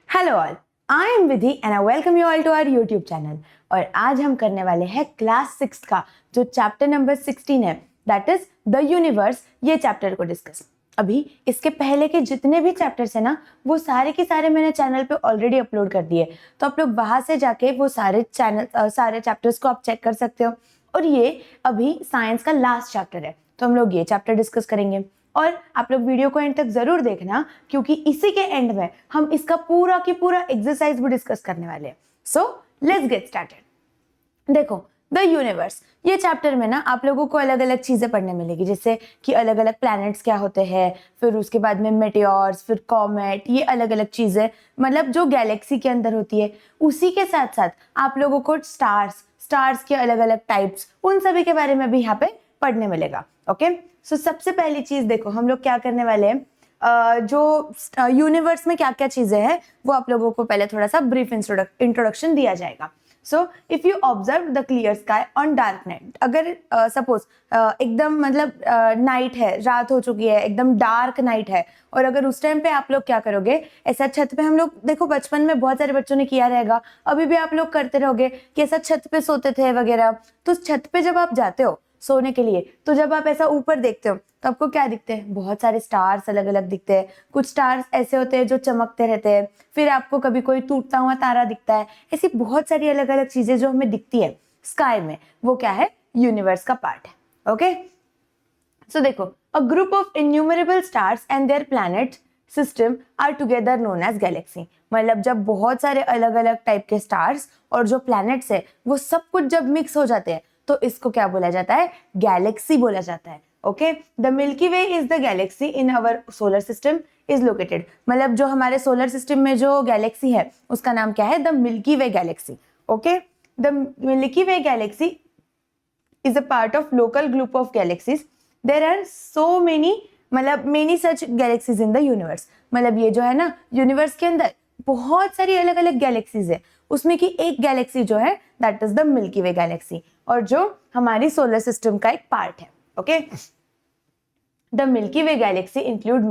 Hello all, I am Vidhi and I welcome you all to our YouTube channel. और आज हम करने वाले हैं क्लास 6 का जो चैप्टर नंबर 16 है, दैट इज द यूनिवर्स। ये चैप्टर को डिस्कस। अभी इसके पहले के जितने भी चैप्टर्स है ना, वो सारे के सारे मैंने चैनल पे ऑलरेडी अपलोड कर दिए, तो आप लोग वहां से जाके वो सारे चैप्टर्स को आप चेक कर सकते हो। और ये अभी साइंस का लास्ट चैप्टर है, तो हम लोग ये चैप्टर डिस्कस करेंगे। और आप लोग वीडियो को एंड तक जरूर देखना, क्योंकि इसी के एंड में हम इसका पूरा की पूरा एक्सरसाइज भी डिस्कस करने वाले हैं। So let's get started. देखो, द यूनिवर्स, ये चैप्टर में ना आप लोगों को अलग अलग चीजें पढ़ने मिलेगी, जैसे कि अलग अलग प्लैनेट्स क्या होते हैं, फिर उसके बाद में मेटेओर्स, फिर कॉमेट, ये अलग अलग चीजें मतलब जो गैलेक्सी के अंदर होती है। उसी के साथ साथ आप लोगों को स्टार्स के अलग अलग टाइप्स, उन सभी के बारे में भी यहाँ पे पढ़ने मिलेगा। ओके, सो सबसे पहली चीज देखो, हम लोग क्या करने वाले हैं, जो यूनिवर्स में क्या क्या चीजें हैं वो आप लोगों को पहले थोड़ा सा ब्रीफ इंट्रोडक्शन दिया जाएगा। So if you observe the clear sky on dark night, अगर सपोज एकदम मतलब नाइट है, रात हो चुकी है, एकदम डार्क नाइट है, और अगर उस टाइम पे आप लोग क्या करोगे, ऐसा छत पे, हम लोग देखो बचपन में बहुत सारे बच्चों ने किया रहेगा, अभी भी आप लोग करते रहोगे कि ऐसा छत पे सोते थे वगैरह। तो छत पे जब आप जाते हो सोने के लिए, तो जब आप ऐसा ऊपर देखते हो तो आपको क्या दिखते हैं, बहुत सारे स्टार्स अलग अलग दिखते हैं। कुछ स्टार्स ऐसे होते हैं जो चमकते रहते हैं, फिर आपको कभी कोई टूटता हुआ तारा दिखता है। ऐसी बहुत सारी अलग अलग चीजें जो हमें दिखती है स्काई में, वो क्या है, यूनिवर्स का पार्ट है। ओके, सो देखो, a group of innumerable stars and their planet system are together known as galaxy. मतलब जब बहुत सारे अलग अलग टाइप के स्टार्स और जो प्लैनेट्स है वो सब कुछ जब मिक्स हो जाते हैं, तो इसको क्या बोला जाता है, गैलेक्सी बोला जाता है। Okay, the Milky Way is the galaxy in our solar system is located. मतलब जो हमारे सोलर सिस्टम में जो गैलेक्सी है उसका नाम क्या है, the Milky Way Galaxy. Okay, the Milky Way Galaxy is a part of local group of galaxies. There are so many, मतलब many such galaxies in the universe। मतलब ये जो है ना, यूनिवर्स के अंदर बहुत सारी अलग अलग गैलेक्सीज है, उसमें की एक गैलेक्सी जो है that is the Milky Way Galaxy, और जो हमारी सोलर सिस्टम का एक पार्ट है। Okay, the Milky Way Galaxy include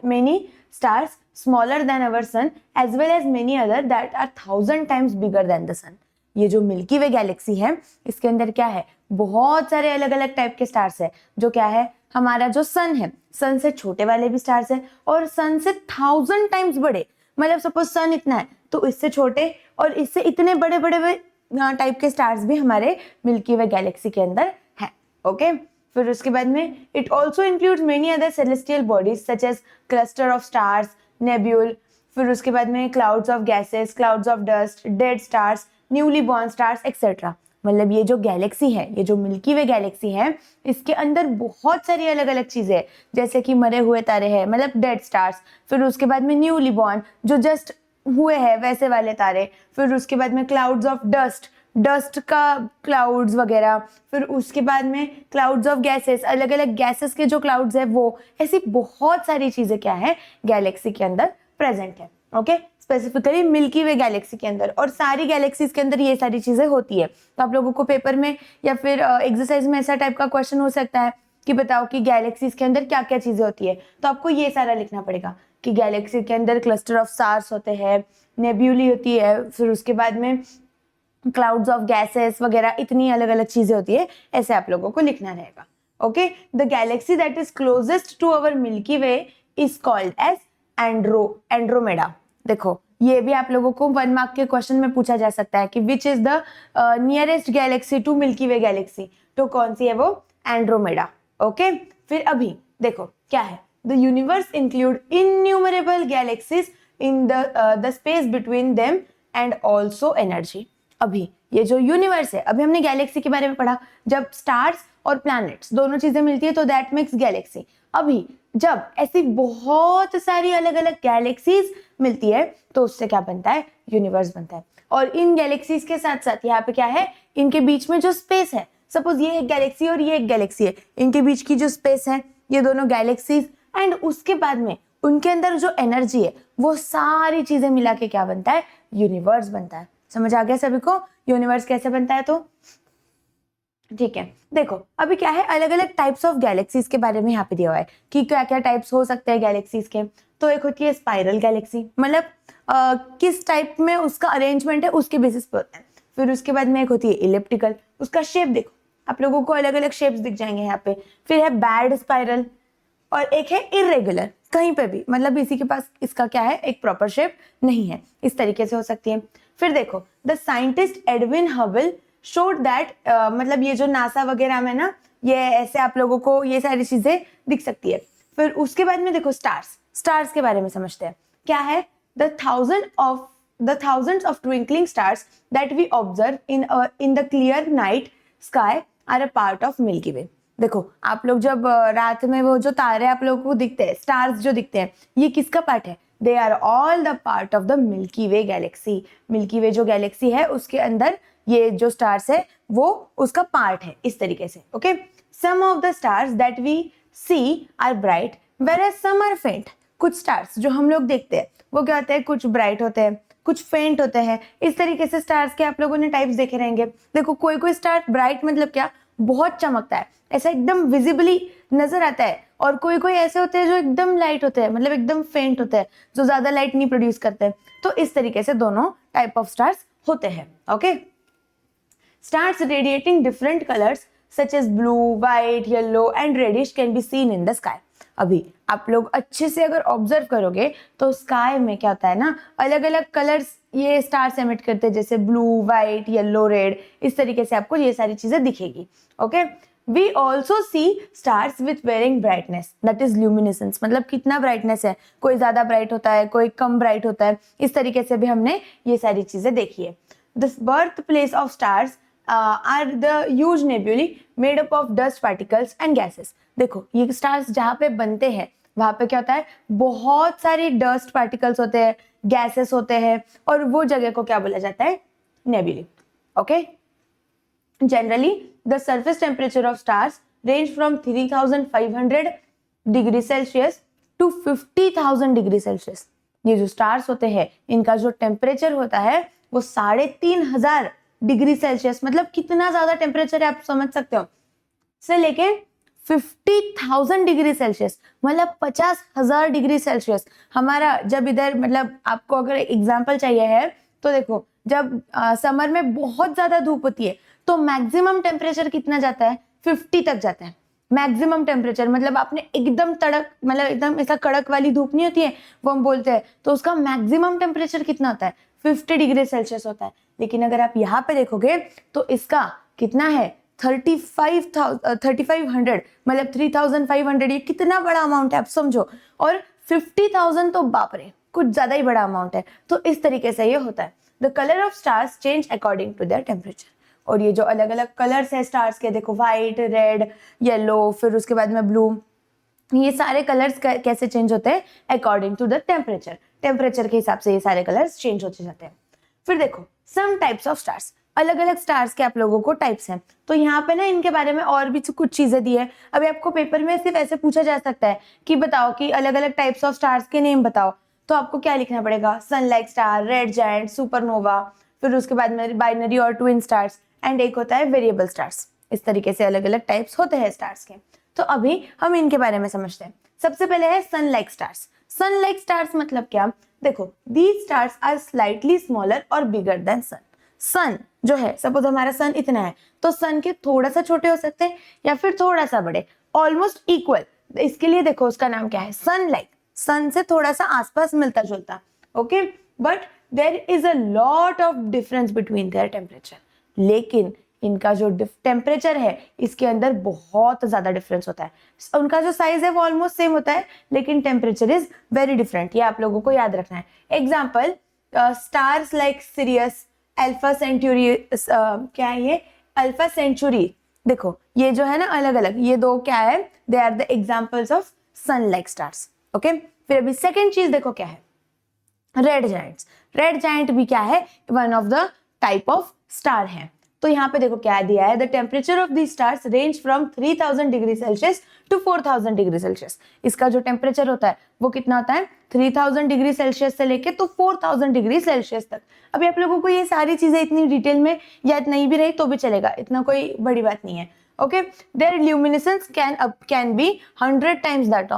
many stars smaller than our sun as well as many other that are 1,000 times bigger than the sun। ये जो milky Way galaxy है, इसके अंदर क्या है, बहुत सारे अलग अलग टाइप के स्टार्स है, जो क्या है, हमारा जो सन है, सन से छोटे वाले भी स्टार्स है, और सन से 1,000 टाइम्स बड़े। मतलब सपोज सन इतना है तो इससे छोटे और इससे इतने बड़े बड़े टाइप के स्टार्स भी हमारे मिल्की वे गैलेक्सी के अंदर है। ओके, फिर उसके बाद में it also includes many other celestial bodies such as cluster of stars, nebulae, फिर उसके बाद में clouds of gases, clouds of dust, dead stars, newly born stars etcetera. मतलब ये जो गैलेक्सी है, ये जो मिल्की वे गैलेक्सी है, इसके अंदर बहुत सारी अलग अलग चीजें हैं, जैसे कि मरे हुए तारे हैं, मतलब डेड स्टार्स, फिर उसके बाद में न्यूली बॉर्न जो जस्ट हुए हैं वैसे वाले तारे, फिर उसके बाद में क्लाउड्स ऑफ डस्ट का क्लाउड्स वगैरह, फिर उसके बाद में क्लाउड्स ऑफ गैसेस, अलग अलग गैसेस के जो क्लाउड्स है वो, ऐसी बहुत सारी चीजें क्या है, गैलेक्सी के अंदर प्रेजेंट है। Okay, specifically milky Way Galaxy के अंदर, और सारी गैलेक्सीज के अंदर ये सारी चीजें होती है। तो आप लोगों को पेपर में या फिर एक्सरसाइज में ऐसा टाइप का क्वेश्चन हो सकता है कि बताओ कि गैलेक्सीज के अंदर क्या क्या चीजें होती है, तो आपको ये सारा लिखना पड़ेगा कि गैलेक्सी के अंदर क्लस्टर ऑफ स्टार्स होते हैं, नेब्यूली होती है, फिर उसके बाद में क्लाउड्स ऑफ गैसेस वगैरह, इतनी अलग अलग चीजें होती है, ऐसे आप लोगों को लिखना रहेगा। Okay, the galaxy that is closest to our Milky Way is called as Andromeda. देखो, ये भी आप लोगों को 1 मार्क के क्वेश्चन में पूछा जा सकता है कि which is the nearest galaxy to Milky Way galaxy, तो कौन सी है वो, एंड्रोमेडा। ओके, फिर अभी देखो क्या है, the universe include innumerable galaxies in the space between them and also energy. अभी ये जो यूनिवर्स है, अभी हमने गैलेक्सी के बारे में पढ़ा, जब स्टार्स और प्लैनेट्स दोनों चीजें मिलती है तो दैट मेक्स गैलेक्सी। अभी जब ऐसी बहुत सारी अलग अलग गैलेक्सीज मिलती है तो उससे क्या बनता है, यूनिवर्स बनता है। और इन गैलेक्सीज के साथ साथ यहाँ पे क्या है, इनके बीच में जो स्पेस है, सपोज ये एक गैलेक्सी और ये एक गैलेक्सी है, इनके बीच की जो स्पेस है, ये दोनों गैलेक्सीज, एंड उसके बाद में उनके अंदर जो एनर्जी है, वो सारी चीजें मिला के क्या बनता है, यूनिवर्स बनता है। समझ आ गया सभी को यूनिवर्स कैसे बनता है? तो ठीक है, देखो अभी क्या है, अलग अलग टाइप्स ऑफ गैलेक्सीज के बारे में यहाँ पे दिया हुआ है कि क्या क्या टाइप्स हो सकते हैं गैलेक्सीज के। तो एक होती है स्पाइरल गैलेक्सी, मतलब किस टाइप में उसका अरेंजमेंट है उसके बेसिस पे होता है। फिर उसके बाद में एक होती है इलिप्टिकल, उसका शेप देखो, आप लोगों को अलग अलग शेप्स दिख जाएंगे यहाँ पे। फिर है बैड स्पाइरल, और एक है इरेगुलर, कहीं पे भी, मतलब इसी के पास इसका क्या है, एक प्रॉपर शेप नहीं है, इस तरीके से हो सकती है। फिर देखो the scientist Edwin Hubble showed that, मतलब ये जो नासा वगैरह में ना, ये ऐसे आप लोगों को ये सारी चीजें दिख सकती है। फिर उसके बाद में देखो स्टार्स के बारे में समझते हैं। क्या है, the thousands of twinkling stars that we observe in the clear night sky are a part of Milky Way। देखो आप लोग जब रात में वो जो तारे आप लोगों को दिखते हैं, स्टार्स जो दिखते हैं, ये किसका पार्ट है? They are all the part of the Milky Way galaxy. Milky Way जो गैलेक्सी है उसके अंदर ये जो स्टार्स है वो उसका पार्ट है, इस तरीके से। Okay, some of the stars that we see are bright where some are faint. कुछ स्टार्स जो हम लोग देखते हैं वो क्या होते हैं, कुछ ब्राइट होते हैं, कुछ फेंट होते हैं। इस तरीके से स्टार्स के आप लोगों ने टाइप्स देखे रहेंगे। देखो कोई कोई स्टार ब्राइट मतलब क्या, बहुत चमकता है, ऐसा एकदम विजिबली नजर आता है, और कोई कोई ऐसे होते हैं जो एकदम लाइट होते हैं, मतलब एकदम फेंट होते हैं, जो ज्यादा लाइट नहीं प्रोड्यूस करते हैं। तो इस तरीके से दोनों टाइप ऑफ स्टार्स होते हैं। Okay, stars radiating different colours such as blue, white, yellow and reddish can be seen in the sky. अभी आप लोग अच्छे से अगर ऑब्जर्व करोगे तो स्काई में क्या होता है ना, अलग अलग कलर्स ये स्टार्स एमिट करते हैं, जैसे ब्लू, व्हाइट, येलो, रेड, इस तरीके से आपको ये सारी चीजें दिखेगी। Okay, we also see stars with varying brightness, that is luminescence, मतलब कितना ब्राइटनेस है, कोई ज्यादा ब्राइट होता है, कोई कम ब्राइट होता है, इस तरीके से भी हमने ये सारी चीजें देखी है। The birth place of stars are the huge nebulae made up of dust particles and gases. देखो ये स्टार्स जहाँ पे बनते हैं वहां पे क्या होता है, बहुत सारी डस्ट पार्टिकल्स होते हैं, गैसेस होते हैं, और वो जगह को क्या बोला जाता है, nebulae. Okay, generally the surface temperature of stars range from 3500 degree Celsius to 50,000 degree Celsius. ये जो स्टार्स होते हैं इनका जो टेम्परेचर होता है वो 3500 डिग्री सेल्सियस, मतलब कितना ज्यादा टेम्परेचर है आप समझ सकते हो, से लेके 50,000 डिग्री सेल्सियस, मतलब 50,000 डिग्री सेल्सियस। हमारा जब इधर, मतलब आपको अगर एग्जांपल चाहिए है तो देखो, जब समर में बहुत ज्यादा धूप होती है तो मैक्सिमम टेम्परेचर कितना जाता है, 50 तक जाता है मैक्सिमम टेम्परेचर। मतलब आपने एकदम तड़क, मतलब एकदम ऐसा कड़क वाली धूप नहीं होती है वो हम बोलते हैं, तो उसका मैक्सिमम टेम्परेचर कितना होता है, 50 डिग्री सेल्सियस होता है। लेकिन अगर आप यहाँ पे देखोगे तो इसका कितना है, 3500, मतलब 3500। ये कितना बड़ा अमाउंट है आप समझो, और 50,000 तो बाप रे, कुछ ज्यादा ही बड़ा अमाउंट है। तो इस तरीके से ये होता है। The colour of stars change according to their temperature. और ये जो अलग अलग कलर्स है स्टार्स के, देखो व्हाइट, रेड, येलो, फिर उसके बाद में ब्लू, ये सारे कलर्स कैसे चेंज होते हैं, according to the temperature. Temperature के हिसाब से ये सारे कलर्स चेंज होते जाते हैं। फिर देखो सम टाइप्स ऑफ स्टार्स, अलग अलग स्टार्स के आप लोगों को टाइप्स हैं। तो यहाँ पे ना इनके बारे में और भी कुछ चीजें दी है। अभी आपको पेपर में सिर्फ ऐसे पूछा जा सकता है कि बताओ कि अलग अलग टाइप्स ऑफ स्टार्स के नेम बताओ, तो आपको क्या लिखना पड़ेगा, sun like star, red giant, supernova, फिर उसके बाद में बाइनरी और ट्विन स्टार्स, एंड एक होता है वेरिएबल स्टार्स। इस तरीके से अलग अलग टाइप्स होते हैं स्टार्स के। तो अभी हम इनके बारे में समझते हैं। सबसे पहले है sun like stars. Sun like stars मतलब क्या, देखो these stars are slightly smaller और बिगर देन सन। सन जो है, सपोज हमारा सन इतना है, तो सन के थोड़ा सा छोटे हो सकते हैं या फिर थोड़ा सा बड़े, ऑलमोस्ट इक्वल। इसके लिए देखो उसका नाम क्या है, सन लाइक, सन से थोड़ा सा आसपास मिलता जुलता। Okay, but there is a lot of difference between their temperature. लेकिन इनका जो टेम्परेचर है इसके अंदर बहुत ज्यादा डिफरेंस होता है। उनका जो साइज है वो ऑलमोस्ट सेम होता है, लेकिन टेम्परेचर इज वेरी डिफरेंट। ये आप लोगों को याद रखना है। Example, stars like Sirius, Alpha Centauri, क्या है ये, अल्फा सेंचुरी। देखो ये जो है ना अलग अलग, ये दो क्या है, they are the examples of sun like stars. Okay, फिर अभी सेकेंड चीज देखो क्या है, रेड जायंट्स। रेड जायंट भी क्या है, one of the type of star है। तो यहाँ पे देखो क्या दिया है, the temperature of the stars range from 3000 degree Celsius to 4000 degree Celsius. इसका जो टेम्परेचर होता है वो कितना होता है, 3000 डिग्री सेल्सियस से लेके तो 4000 डिग्री सेल्सियस तक। अभी आप लोगों को ये सारी चीजें इतनी डिटेल में याद नहीं भी रही तो भी चलेगा, इतना कोई बड़ी बात नहीं है। Okay, their luminescence can be 100 times that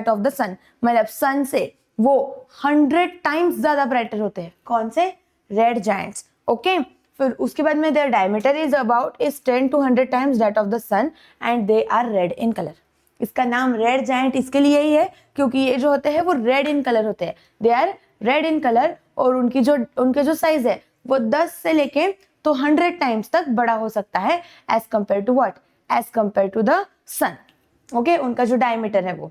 of the sun, मतलब सन से वो 100 टाइम्स ज्यादा ब्राइटर होते हैं। कौन से? Red giants. ओके, फिर उसके बाद में their diameter is 10 to 100 times that of the sun and they are red in colour. इसका नाम रेड जायंट इसके लिए ही है क्योंकि ये जो होते हैं वो रेड इन कलर होते हैं, they are red in colour. और उनके जो साइज है वो 10 से लेके तो 100 टाइम्स तक बड़ा हो सकता है as compare to what, as compare to the sun. Okay, उनका जो डायमीटर है वो।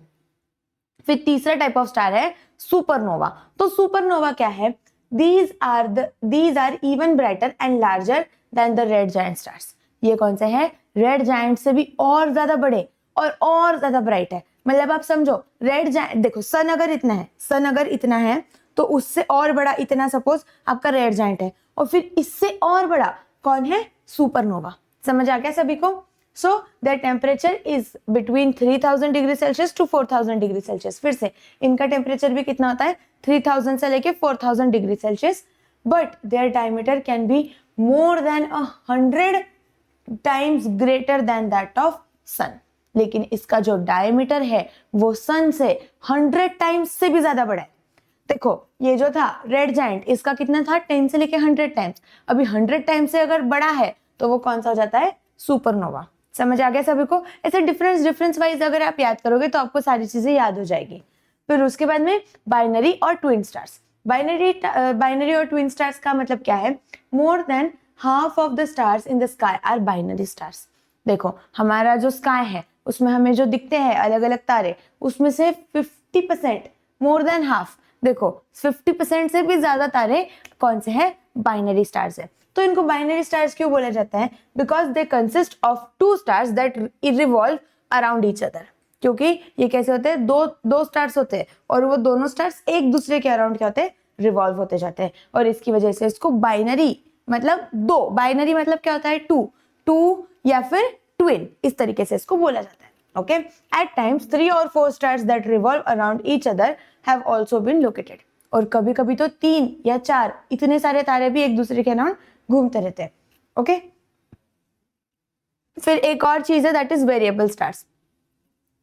फिर तीसरा टाइप ऑफ स्टार है सुपरनोवा। तो सुपरनोवा क्या है? These are even brighter and larger than the red giant stars. ये कौन से हैं? रेड जायंट से भी और ज्यादा बड़े और ज्यादा ब्राइट है। मतलब आप समझो, रेड जायंट देखो, सन अगर इतना है तो उससे और बड़ा इतना सपोज आपका रेड जायंट है, और फिर इससे और बड़ा कौन है? सुपरनोवा। समझ आ गया सभी को? So the temperature is between 3000 degree Celsius to 4000 degree Celsius. फिर से इनका टेम्परेचर भी कितना होता है? 3000 से लेके 4000 degree Celsius, but their diameter can be more than 100 times greater than that of sun. लेकिन इसका जो डायमीटर है वो सन से 100 टाइम्स से भी ज्यादा बड़ा है। देखो ये जो था रेड जायंट, इसका कितना था? 10 से लेके 100 टाइम्स। अभी 100 टाइम्स से अगर बड़ा है तो वो कौन सा हो जाता है? सुपरनोवा। समझ आ गया सभी को? ऐसे डिफरेंस वाइज अगर आप याद करोगे तो आपको सारी चीजें याद हो जाएगी। फिर उसके बाद में बाइनरी और ट्विन स्टार्स। बाइनरी और ट्विन स्टार्स का मतलब क्या है? More than half of the stars in the sky are binary stars. देखो हमारा जो स्काई है उसमें हमें जो दिखते हैं अलग अलग तारे, उसमें से 50%, मोर देन हाफ, देखो 50% से भी ज्यादा तारे कौन से हैं? बाइनरी स्टार्स है। तो इनको बाइनरी स्टार्स क्यों बोला जाता है? Because they consist of 2 stars that revolve around each other. क्योंकि ये कैसे होते हैं? दो स्टार्स होते हैं और वो दोनों स्टार्स एक दूसरे के अराउंड क्या होते हैं? रिवॉल्व होते जाते हैं, और इसकी वजह से इसको बाइनरी मतलब दो, बाइनरी मतलब क्या होता है? टू या फिर ट्विन, इस तरीके से इसको बोला जाता है। Okay, at times 3 or 4 stars that revolve around each other have also been located. और कभी कभी तो 3 या 4 इतने सारे तारे भी एक दूसरे के अराउंड घूमते रहते हैं। ओके, फिर एक और चीज है that is variable stars.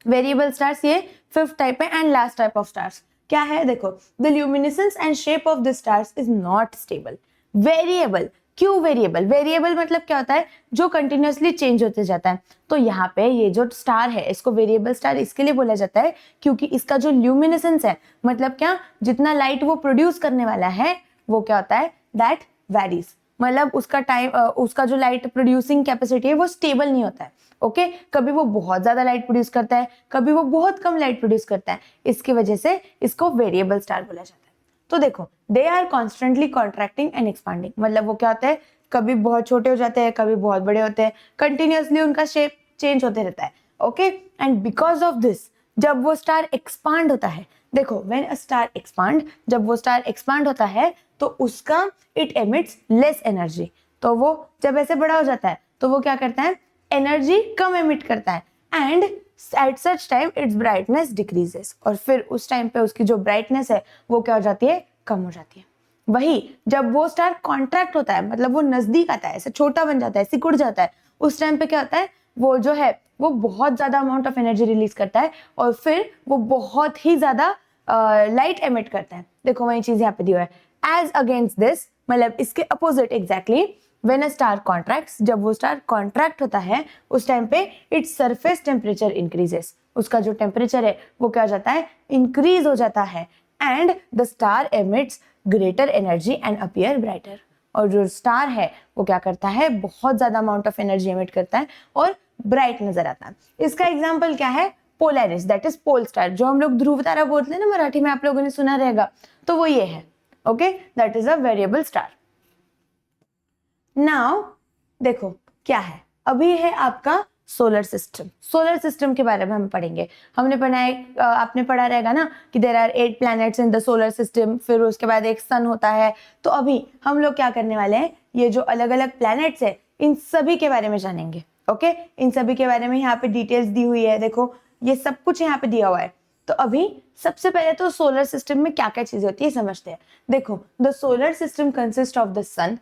Variable stars ये 5th टाइप है and last type of stars. क्या है? देखो, the luminescence and shape of the stars is not stable. Variable क्यों? वेरिएबल मतलब क्या होता है? जो कंटिन्यूअसली चेंज होते जाता है। तो यहाँ पे ये जो स्टार है इसको वेरिएबल स्टार इसके लिए बोला जाता है क्योंकि इसका जो ल्यूमिनेसेंस है, मतलब क्या, जितना लाइट वो प्रोड्यूस करने वाला है वो क्या होता है? That varies. मतलब उसका जो लाइट प्रोड्यूसिंग कैपेसिटी है वो स्टेबल नहीं होता है। ओके, कभी वो बहुत ज्यादा लाइट प्रोड्यूस करता है, कभी वो बहुत कम लाइट प्रोड्यूस करता है। इसकी वजह से इसको वेरिएबल स्टार बोला जाता है। तो देखो, they are constantly contracting and expanding. मतलब वो क्या होता है? कभी बहुत छोटे हो जाते हैं, कभी बहुत बड़े होते हैं, कंटिन्यूअसली उनका शेप चेंज होते रहता है। Okay, and because of this जब वो स्टार एक्सपांड होता है, देखो व्हेन अ स्टार एक्सपांड, जब वो स्टार एक्सपांड होता है तो उसका इट एमिट्स लेस एनर्जी। तो वो जब ऐसे बड़ा हो जाता है तो वो क्या करता है? एनर्जी कम एमिट करता है, and at such time it's brightness decreases. और फिर उस टाइम पे उसकी जो ब्राइटनेस है वो क्या हो जाती है? कम हो जाती है। वही जब वो स्टार कॉन्ट्रैक्ट होता है, मतलब वो नजदीक आता है, ऐसे छोटा बन जाता है, सिकुड़ जाता है, उस टाइम पे क्या होता है? वो जो है वो बहुत ज्यादा अमाउंट ऑफ एनर्जी रिलीज करता है और फिर वो बहुत ही ज्यादा लाइट एमिट करता है। देखो वही चीज यहाँ पे दी हुआ है। एज अगेंस्ट दिस, मतलब इसके opposite exactly, when a star contracts, जब वो स्टार कॉन्ट्रैक्ट होता है उस टाइम पे इट्स सरफेस टेम्परेचर इंक्रीजेस। उसका जो टेम्परेचर है वो क्या हो जाता है? इंक्रीज हो जाता है, and the star emits greater energy and appear brighter. और जो स्टार है वो क्या करता है? बहुत ज्यादा अमाउंट ऑफ एनर्जी एमिट करता है और ब्राइट नजर आता है। इसका एग्जाम्पल क्या है? Polaris, that is pole star, जो हम लोग ध्रुव तारा बोलते हैं ना, मराठी में आप लोगों ने सुना रहेगा, तो वो ये है। Okay, that is a variable star. Now देखो क्या है, अभी है आपका सोलर सिस्टम। सोलर सिस्टम के बारे में हम पढ़ेंगे। हमने पढ़ा है, आपने पढ़ा रहेगा ना कि there are 8 planets in the solar system, फिर उसके बाद एक सन होता है। तो अभी हम लोग क्या करने वाले हैं, ये जो अलग अलग प्लैनेट्स है इन सभी के बारे में जानेंगे। ओके, इन सभी के बारे में यहाँ पे डिटेल्स दी हुई है, देखो ये सब कुछ यहाँ पे दिया हुआ है। तो अभी सबसे पहले तो सोलर सिस्टम में क्या क्या चीजें होती है समझते हैं। देखो, the solar system consist of the sun.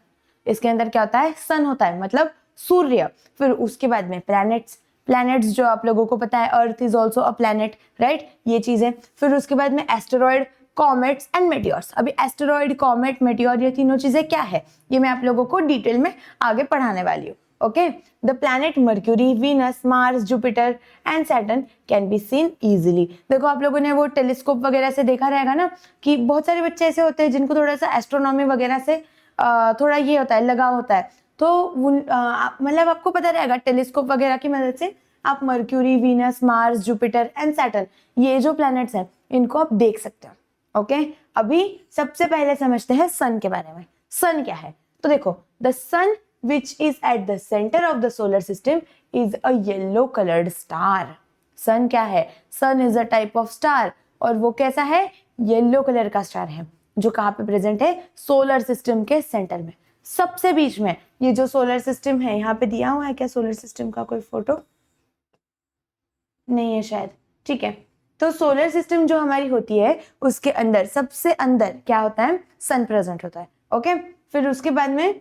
इसके अंदर क्या होता है, सन होता है, मतलब सूर्य। फिर उसके बाद में प्लैनेट्स, प्लैनेट्स जो आप लोगों को पता है, earth is also a planet, right, ये चीजें। फिर उसके बाद में एस्टेरॉइड, कॉमेट्स एंड मेटियोर्स। अभी एस्टेरॉइड, कॉमेट, मेटियोर, ये तीनों चीजें क्या है, ये मैं आप लोगों को डिटेल में आगे पढ़ाने वाली हूँ। Okay, the planet mercury, Venus, Mars, Jupiter and Saturn can be scene easily. देखो, आप लोगों ने वो टेलीस्कोप वगैरह से देखा रहेगा ना कि बहुत सारे बच्चे ऐसे होते हैं जिनको थोड़ा सा एस्ट्रोनॉमी वगैरह से थोड़ा ये होता है, लगाव होता है। तो मतलब आपको पता रहेगा टेलीस्कोप वगैरह की मदद से आप mercury, Venus, Mars, Jupiter and Saturn, ये जो प्लैनेट्स हैं इनको आप देख सकते हो। ओके, अभी सबसे पहले समझते हैं सन के बारे में। सन क्या है, तो देखो, the sun which is at the center of the solar system is a yellow colored star. सन क्या है, सन is a type of star, और वो कैसा है, येलो कलर का स्टार है, जो कहाँ पे प्रेजेंट है, सोलर सिस्टम के सेंटर में, सबसे बीच में। ये जो सोलर सिस्टम है, यहाँ पे दिया हुआ है क्या सोलर सिस्टम का कोई फोटो, नहीं है शायद, ठीक है। तो सोलर सिस्टम जो हमारी होती है उसके अंदर सबसे अंदर क्या होता है, सन प्रेजेंट होता है। ओके, फिर उसके बाद में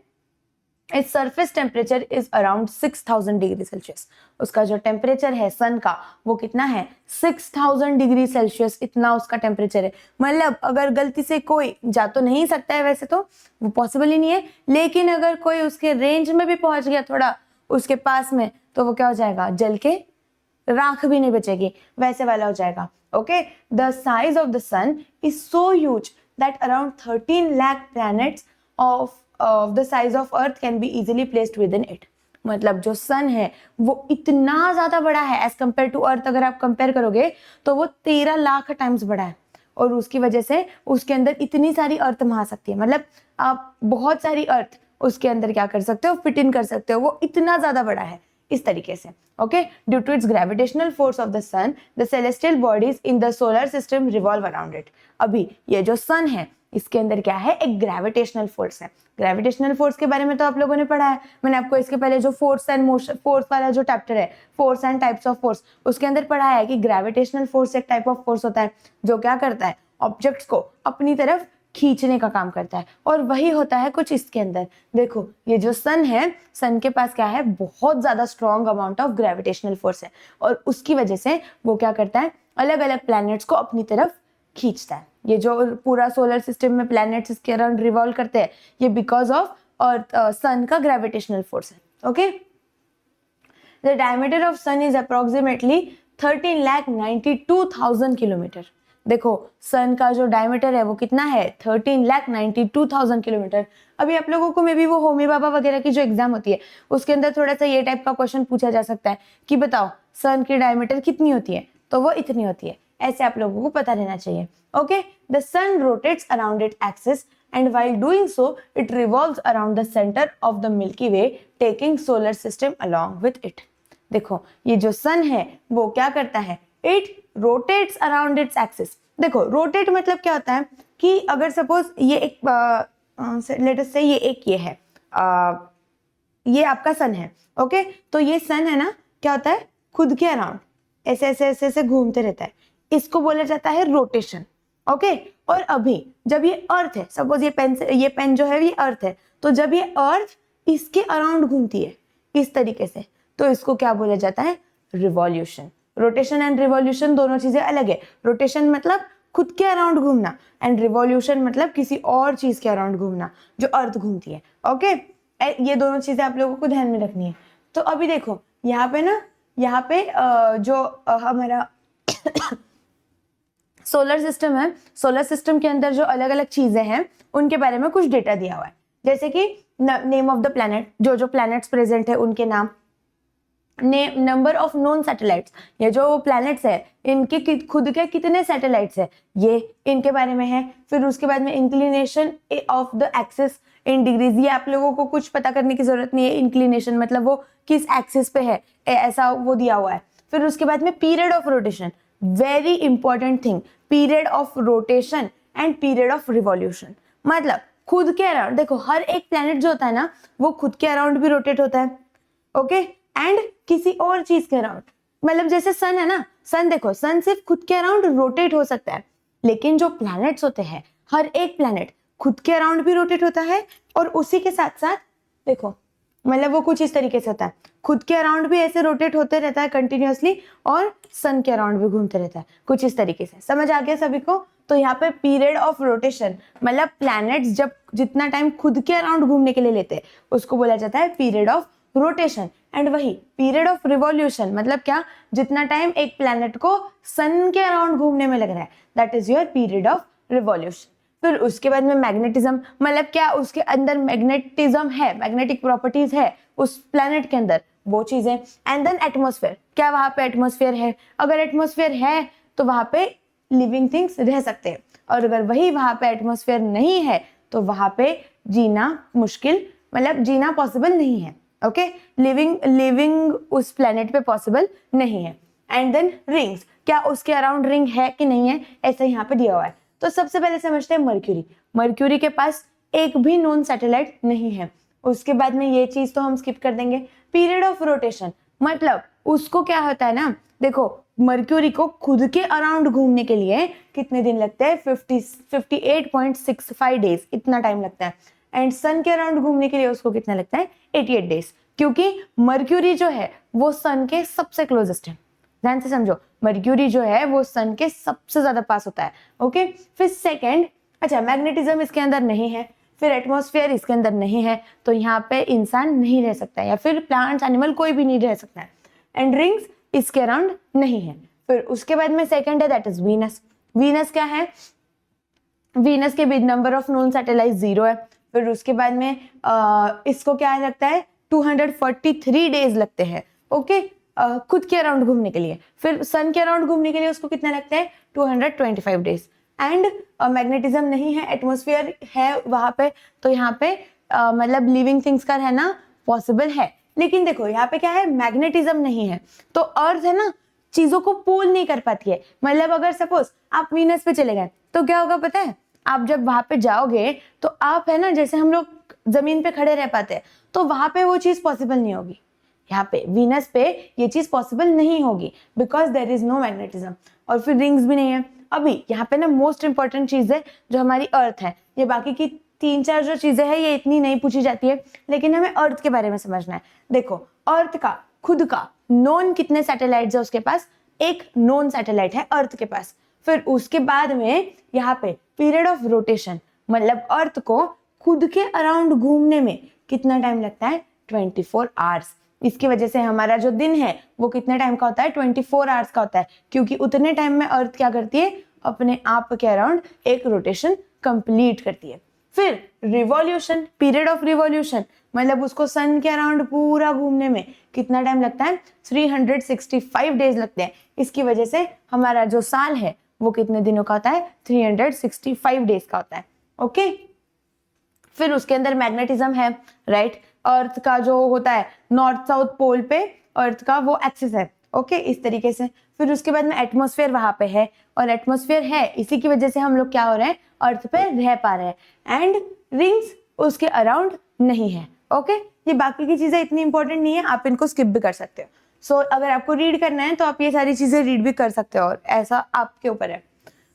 its surface temperature is around 6000 degree Celsius. उसका जो टेम्परेचर है सन का वो कितना है, 6000 डिग्री सेल्सियस, इतना उसका टेम्परेचर है। मतलब अगर गलती से कोई जा तो नहीं सकता है, वैसे तो वो पॉसिबल ही नहीं है, लेकिन अगर कोई उसके रेंज में भी पहुंच गया थोड़ा उसके पास में, तो वो क्या हो जाएगा, जल के राख भी नहीं बचेगी, वैसे वाला हो जाएगा। Okay, the size of the sun is so huge that around 13 lakh planets of the size of earth can be easily placed within it। मतलब जो सन है वो इतना ज्यादा बड़ा है एज कंपेयर टू अर्थ। अगर आप कंपेयर करोगे तो वो 13 लाख टाइम्स बड़ा है, और उसकी वजह से उसके अंदर इतनी सारी अर्थ में आ सकती है। मतलब आप बहुत सारी अर्थ उसके अंदर क्या कर सकते हो, फिट इन कर सकते हो, वो इतना ज्यादा बड़ा है इस तरीके से। Okay, due to its gravitational force of the sun, the celestial bodies in the solar system revolve around it. अभी ये जो सन है इसके अंदर क्या है, एक ग्रेविटेशनल फोर्स है। ग्रेविटेशनल फोर्स के बारे में तो आप लोगों ने पढ़ा है, मैंने आपको इसके पहले जो फोर्स एंड मोशन, फोर्स वाला जो चैप्टर है, force and types of force, उसके अंदर पढ़ा है कि ग्रेविटेशनल फोर्स एक टाइप ऑफ फोर्स होता है जो क्या करता है, ऑब्जेक्ट्स को अपनी तरफ खींचने का काम करता है, और वही होता है कुछ इसके अंदर। देखो, ये जो सन है, सन के पास क्या है, बहुत ज्यादा strong amount of gravitational force है, और उसकी वजह से वो क्या करता है, अलग अलग प्लैनेट्स को अपनी तरफ खींचता है। ये जो पूरा सोलर सिस्टम में प्लैनेट्स इसके अराउंड रिवॉल्व करते हैं, ये बिकॉज ऑफ अर्थ सन का ग्रेविटेशनल फोर्स है। Okay, the diameter of sun is approximately 13,92,000 kilometre. देखो, सन का जो डायमीटर है वो कितना है, 13,92,000 किलोमीटर। अभी आप लोगों को मे भी वो होमी बाबा वगैरह की जो एग्जाम होती है उसके अंदर थोड़ा सा ये टाइप का क्वेश्चन पूछा जा सकता है कि बताओ सन की डायमीटर कितनी होती है, तो वो इतनी होती है, ऐसे आप लोगों को पता रहना चाहिए। Okay, the sun rotates around it axis and while doing so it revolves around the center of the Milky Way taking solar system along with it। देखो, ये जो सन है वो क्या करता है, it rotates around its axis। देखो, rotate मतलब क्या होता है कि अगर सपोज ये एक लेट अस से ये एक ये है, ये आपका सन है। ओके, तो ये सन है ना, क्या होता है, खुद के अराउंड ऐसे ऐसे ऐसे ऐसे घूमते रहता है, इसको बोला जाता है रोटेशन। ओके, और अभी जब ये अर्थ है, सपोज ये पेन जो है ये अर्थ है, तो जब ये अर्थ इसके अराउंड घूमती है इस तरीके से, तो इसको क्या बोला जाता है, रिवॉल्यूशन। रोटेशन एंड रिवॉल्यूशन दोनों चीजें अलग है। रोटेशन मतलब खुद के अराउंड घूमना, एंड रिवॉल्यूशन मतलब किसी और चीज के अराउंड घूमना जो अर्थ घूमती है। ओके, ये दोनों चीजें आप लोगों को ध्यान में रखनी है। तो अभी देखो यहाँ पे ना, यहाँ पे जो हमारा सोलर सिस्टम है, सोलर सिस्टम के अंदर जो अलग अलग चीजें हैं उनके बारे में कुछ डेटा दिया हुआ है, जैसे कि नेम ऑफ द प्लैनेट, जो जो प्लैनेट्स प्रेजेंट है उनके नाम, नंबर ऑफ नोन सैटेलाइट्स, ये जो प्लैनेट्स है इनके खुद के कितने सैटेलाइट्स है ये इनके बारे में है। फिर उसके बाद में inclination of the axis, in degrees, ये आप लोगों को कुछ पता करने की जरूरत नहीं है। इंक्लिनेशन मतलब वो किस एक्सिस पे है, ऐसा वो दिया हुआ है। फिर उसके बाद में period of rotation, very important thing, period of rotation and period of revolution. मतलब खुद के अराउंड, देखो हर एक प्लैनेट जो होता है ना वो खुद के अराउंड भी रोटेट होता है, ओके, एंड किसी और चीज के अराउंड। मतलब जैसे सन है ना, सन देखो, सन सिर्फ खुद के अराउंड रोटेट हो सकता है, लेकिन जो प्लैनेट्स होते हैं हर एक प्लैनेट खुद के अराउंड भी रोटेट होता है, और उसी के साथ साथ देखो मतलब वो कुछ इस तरीके से होता है, खुद के अराउंड भी ऐसे रोटेट होते रहता है कंटिन्यूअसली, और सन के अराउंड भी घूमते रहता है कुछ इस तरीके से। समझ आ गया सभी को? तो यहाँ पे पीरियड ऑफ रोटेशन मतलब प्लैनेट्स जब जितना टाइम खुद के अराउंड घूमने के लिए लेते हैं उसको बोला जाता है पीरियड ऑफ रोटेशन। एंड वही पीरियड ऑफ रिवॉल्यूशन मतलब क्या, जितना टाइम एक प्लैनेट को सन के अराउंड घूमने में लग रहा है, that is your period of revolution. फिर उसके बाद में मैग्नेटिज्म, मतलब क्या उसके अंदर मैग्नेटिज्म है, मैग्नेटिक प्रॉपर्टीज है उस प्लैनेट के अंदर, वो चीजें। एंड देन एटमॉस्फेयर, क्या वहां पे एटमॉस्फेयर है? अगर एटमॉस्फेयर है तो वहां पे लिविंग थिंग्स रह सकते हैं, और अगर वही वहां पे एटमॉस्फेयर नहीं है तो वहां पे जीना मुश्किल, मतलब जीना पॉसिबल नहीं है, ओके, लिविंग उस प्लैनेट पे पॉसिबल नहीं है। एंड देन रिंग्स, क्या उसके अराउंड रिंग है कि नहीं है, ऐसा यहाँ पे दिया हुआ है। तो सबसे पहले समझते हैं मर्क्यूरी। मर्क्यूरी के पास एक भी नोन सैटेलाइट नहीं है। उसके बाद में ये चीज तो हम स्किप कर देंगे। पीरियड ऑफ रोटेशन मतलब उसको क्या होता है ना, देखो मर्क्यूरी को खुद के अराउंड घूमने के लिए कितने दिन लगते हैं? 58.65 डेज, इतना टाइम लगता है। एंड सन के अराउंड घूमने के लिए उसको कितना लगता है? 88 डेज, क्योंकि मर्क्यूरी जो है वो सन के सबसे क्लोजेस्ट है। ध्यान से समझो, मर्क्यूरी जो है वो सन के सबसे ज्यादा पास होता है, ओके। फिर सेकंड, अच्छा मैग्नेटिज्म इसके अंदर नहीं है, फिर एटमॉस्फेयर इसके अंदर नहीं है, तो यहाँ पे इंसान नहीं रह सकता है, या फिर प्लांट्स एनिमल कोई भी नहीं रह सकता है। एंड रिंग्स इसके अराउंड नहीं है। फिर उसके बाद में सेकंड है दैट इज वीनस। वीनस क्या है? वीनस के big number of known satellite 0 है। फिर उसके बाद में इसको क्या लगता है? 243 डेज लगते हैं, ओके, खुद के अराउंड घूमने के लिए। फिर सन के अराउंड घूमने के लिए उसको कितना लगता है? 225 डेज। एंड मैग्नेटिज्म नहीं है, एटमॉस्फेयर है वहां पे, तो यहाँ पे मतलब लिविंग थिंग्स का रहना पॉसिबल है। लेकिन देखो यहाँ पे क्या है, मैग्नेटिज्म नहीं है तो अर्थ है ना चीजों को पुल नहीं कर पाती है। मतलब अगर सपोज आप वीनस पे चले गए तो क्या होगा पता है? आप जब वहां पे जाओगे तो आप है ना, जैसे हम लोग जमीन पे खड़े रह पाते हैं, तो वहां पे वो चीज पॉसिबल नहीं होगी। यहाँ पे वीनस पे ये चीज पॉसिबल नहीं होगी because there is no magnetism. और फिर रिंग्स भी नहीं है। अभी यहाँ पे ना मोस्ट इंपॉर्टेंट चीज है जो हमारी अर्थ है। ये बाकी की 3-4 जो चीजें हैं ये इतनी नहीं पूछी जाती है, लेकिन हमें अर्थ के बारे में समझना है। देखो अर्थ का खुद का नॉन कितने सैटेलाइट्स है उसके पास? एक नॉन सैटेलाइट है अर्थ के पास। फिर उसके बाद में यहाँ पे पीरियड ऑफ रोटेशन मतलब अर्थ को खुद के अराउंड घूमने में कितना टाइम लगता है? 24 आवर्स। इसकी वजह से हमारा जो दिन है वो कितने टाइम का होता है? 24 आवर्स का होता है, क्योंकि उतने टाइम में अर्थ क्या करती है? अपने आप के अराउंड एक रोटेशन कंप्लीट करती है। फिर रिवॉल्यूशन, पीरियड ऑफ रिवॉल्यूशन मतलब उसको सन के अराउंड पूरा घूमने में कितना टाइम लगता है? 365 डेज लगते हैं। इसकी वजह से हमारा जो साल है वो कितने दिनों का होता है? 365 डेज का होता है, ओके। फिर उसके अंदर मैग्नेटिज्म है, राइट। अर्थ का जो होता है नॉर्थ साउथ पोल पे अर्थ का वो एक्सिस है, ओके, इस तरीके से। फिर उसके बाद में एटमॉस्फेयर वहां पे है, और एटमॉस्फेयर है इसी की वजह से हम लोग क्या हो रहे हैं? अर्थ पे रह पा रहे हैं। एंड रिंग्स उसके अराउंड नहीं है, ओके। ये बाकी की चीजें इतनी इंपॉर्टेंट नहीं है, आप इनको स्किप भी कर सकते हो। सो अगर आपको रीड करना है तो आप ये सारी चीजें रीड भी कर सकते हो, और ऐसा आपके ऊपर है।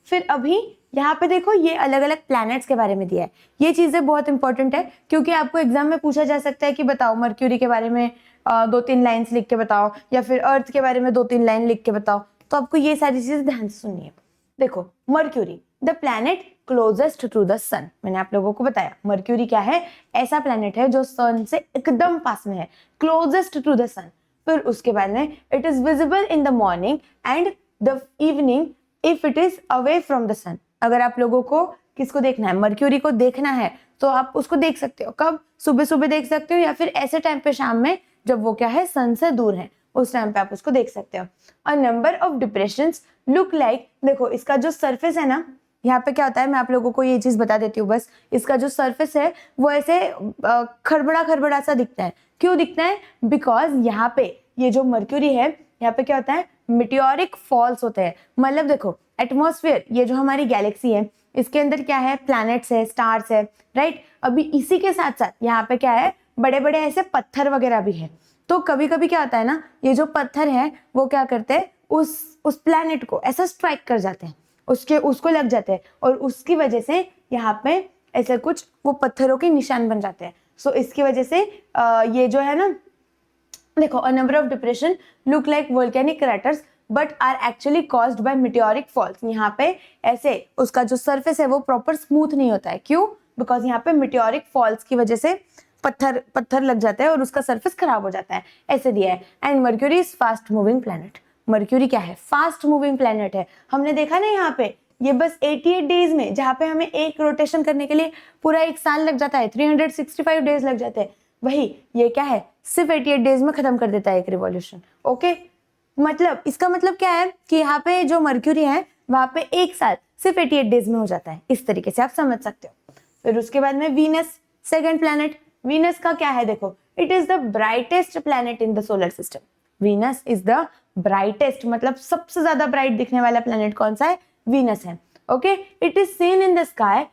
फिर अभी यहाँ पे देखो ये अलग अलग प्लैनेट्स के बारे में दिया है। ये चीजें बहुत इंपॉर्टेंट है, क्योंकि आपको एग्जाम में पूछा जा सकता है कि बताओ मर्क्यूरी के बारे में 2-3 लाइन्स लिख के बताओ, या फिर अर्थ के बारे में 2-3 लाइन लिख के बताओ। तो आपको ये सारी चीजें ध्यान से सुननी है। देखो Mercury the planet closest to the sun, मैंने आप लोगों को बताया मर्क्यूरी क्या है? ऐसा प्लैनेट है जो सन से एकदम पास में है, क्लोजेस्ट टू द सन। फिर उसके बाद में it is visible in the morning and the evening if it is away from the sun. अगर आप लोगों को किसको देखना है? मर्क्यूरी को देखना है तो आप उसको देख सकते हो। कब? सुबह सुबह देख सकते हो, या फिर ऐसे टाइम पे शाम में जब वो क्या है सन से दूर है, उस टाइम पे आप उसको देख सकते हो। अ number of depressions look like, देखो इसका जो सरफेस है ना यहाँ पे क्या होता है, मैं आप लोगों को ये चीज बता देती हूँ बस, इसका जो सरफेस है वो ऐसे खड़बड़ा खड़बड़ा सा दिखता है। क्यों दिखता है? बिकॉज यहाँ पे ये जो मर्क्यूरी है, यहाँ पे क्या होता है, मिटियोरिक फॉल्स होते हैं। मतलब देखो एटमॉस्फेयर, ये जो हमारी गैलेक्सी है इसके अंदर क्या है, प्लैनेट्स है, स्टार्स है, राइट। अभी इसी के साथ साथ यहाँ पे क्या है, बड़े बड़े ऐसे पत्थर वगैरह भी है। तो कभी कभी क्या होता है ना, ये जो पत्थर है वो क्या करते हैं, उस प्लैनेट को ऐसा स्ट्राइक कर जाते हैं, उसको लग जाते हैं, और उसकी वजह से यहाँ पे ऐसे कुछ वो पत्थरों के निशान बन जाते हैं। सो इसकी वजह से ये जो है ना, देखो, a number of depression look like volcanic craters but are actually caused by meteoric falls. यहाँ पे ऐसे उसका जो सरफेस है वो प्रॉपर स्मूथ नहीं होता है। क्यों? बिकॉज यहाँ पे मेटेओरिक फॉल्स की वजह से पत्थर लग जाता है और उसका सरफेस खराब हो जाता है, ऐसे दिया है। And mercury is fast moving planet. Mercury क्या है? फास्ट मूविंग प्लैनेट है। हमने देखा ना यहाँ पे, ये बस 88 डेज में, जहाँ पे हमें एक रोटेशन करने के लिए पूरा एक साल लग जाता है, 365 डेज लग जाते हैं, वही ये क्या है, सिर्फ 88 डेज में खत्म कर देता है एक रिवॉल्यूशन। ओके, मतलब इसका मतलब क्या है कि यहाँ पे जो मर्क्यूरी है वहां पे एक साल सिर्फ 88 डेज में हो जाता है। इस तरीके से आप समझ सकते हो। फिर उसके बाद में वीनस, सेकंड प्लैनेट। वीनस का क्या है, देखो, it is the brightest planet in the solar system. Venus is the brightest, मतलब सबसे ज्यादा ब्राइट दिखने वाला प्लैनेट कौन सा है? वीनस है। Okay, it is seen in the sky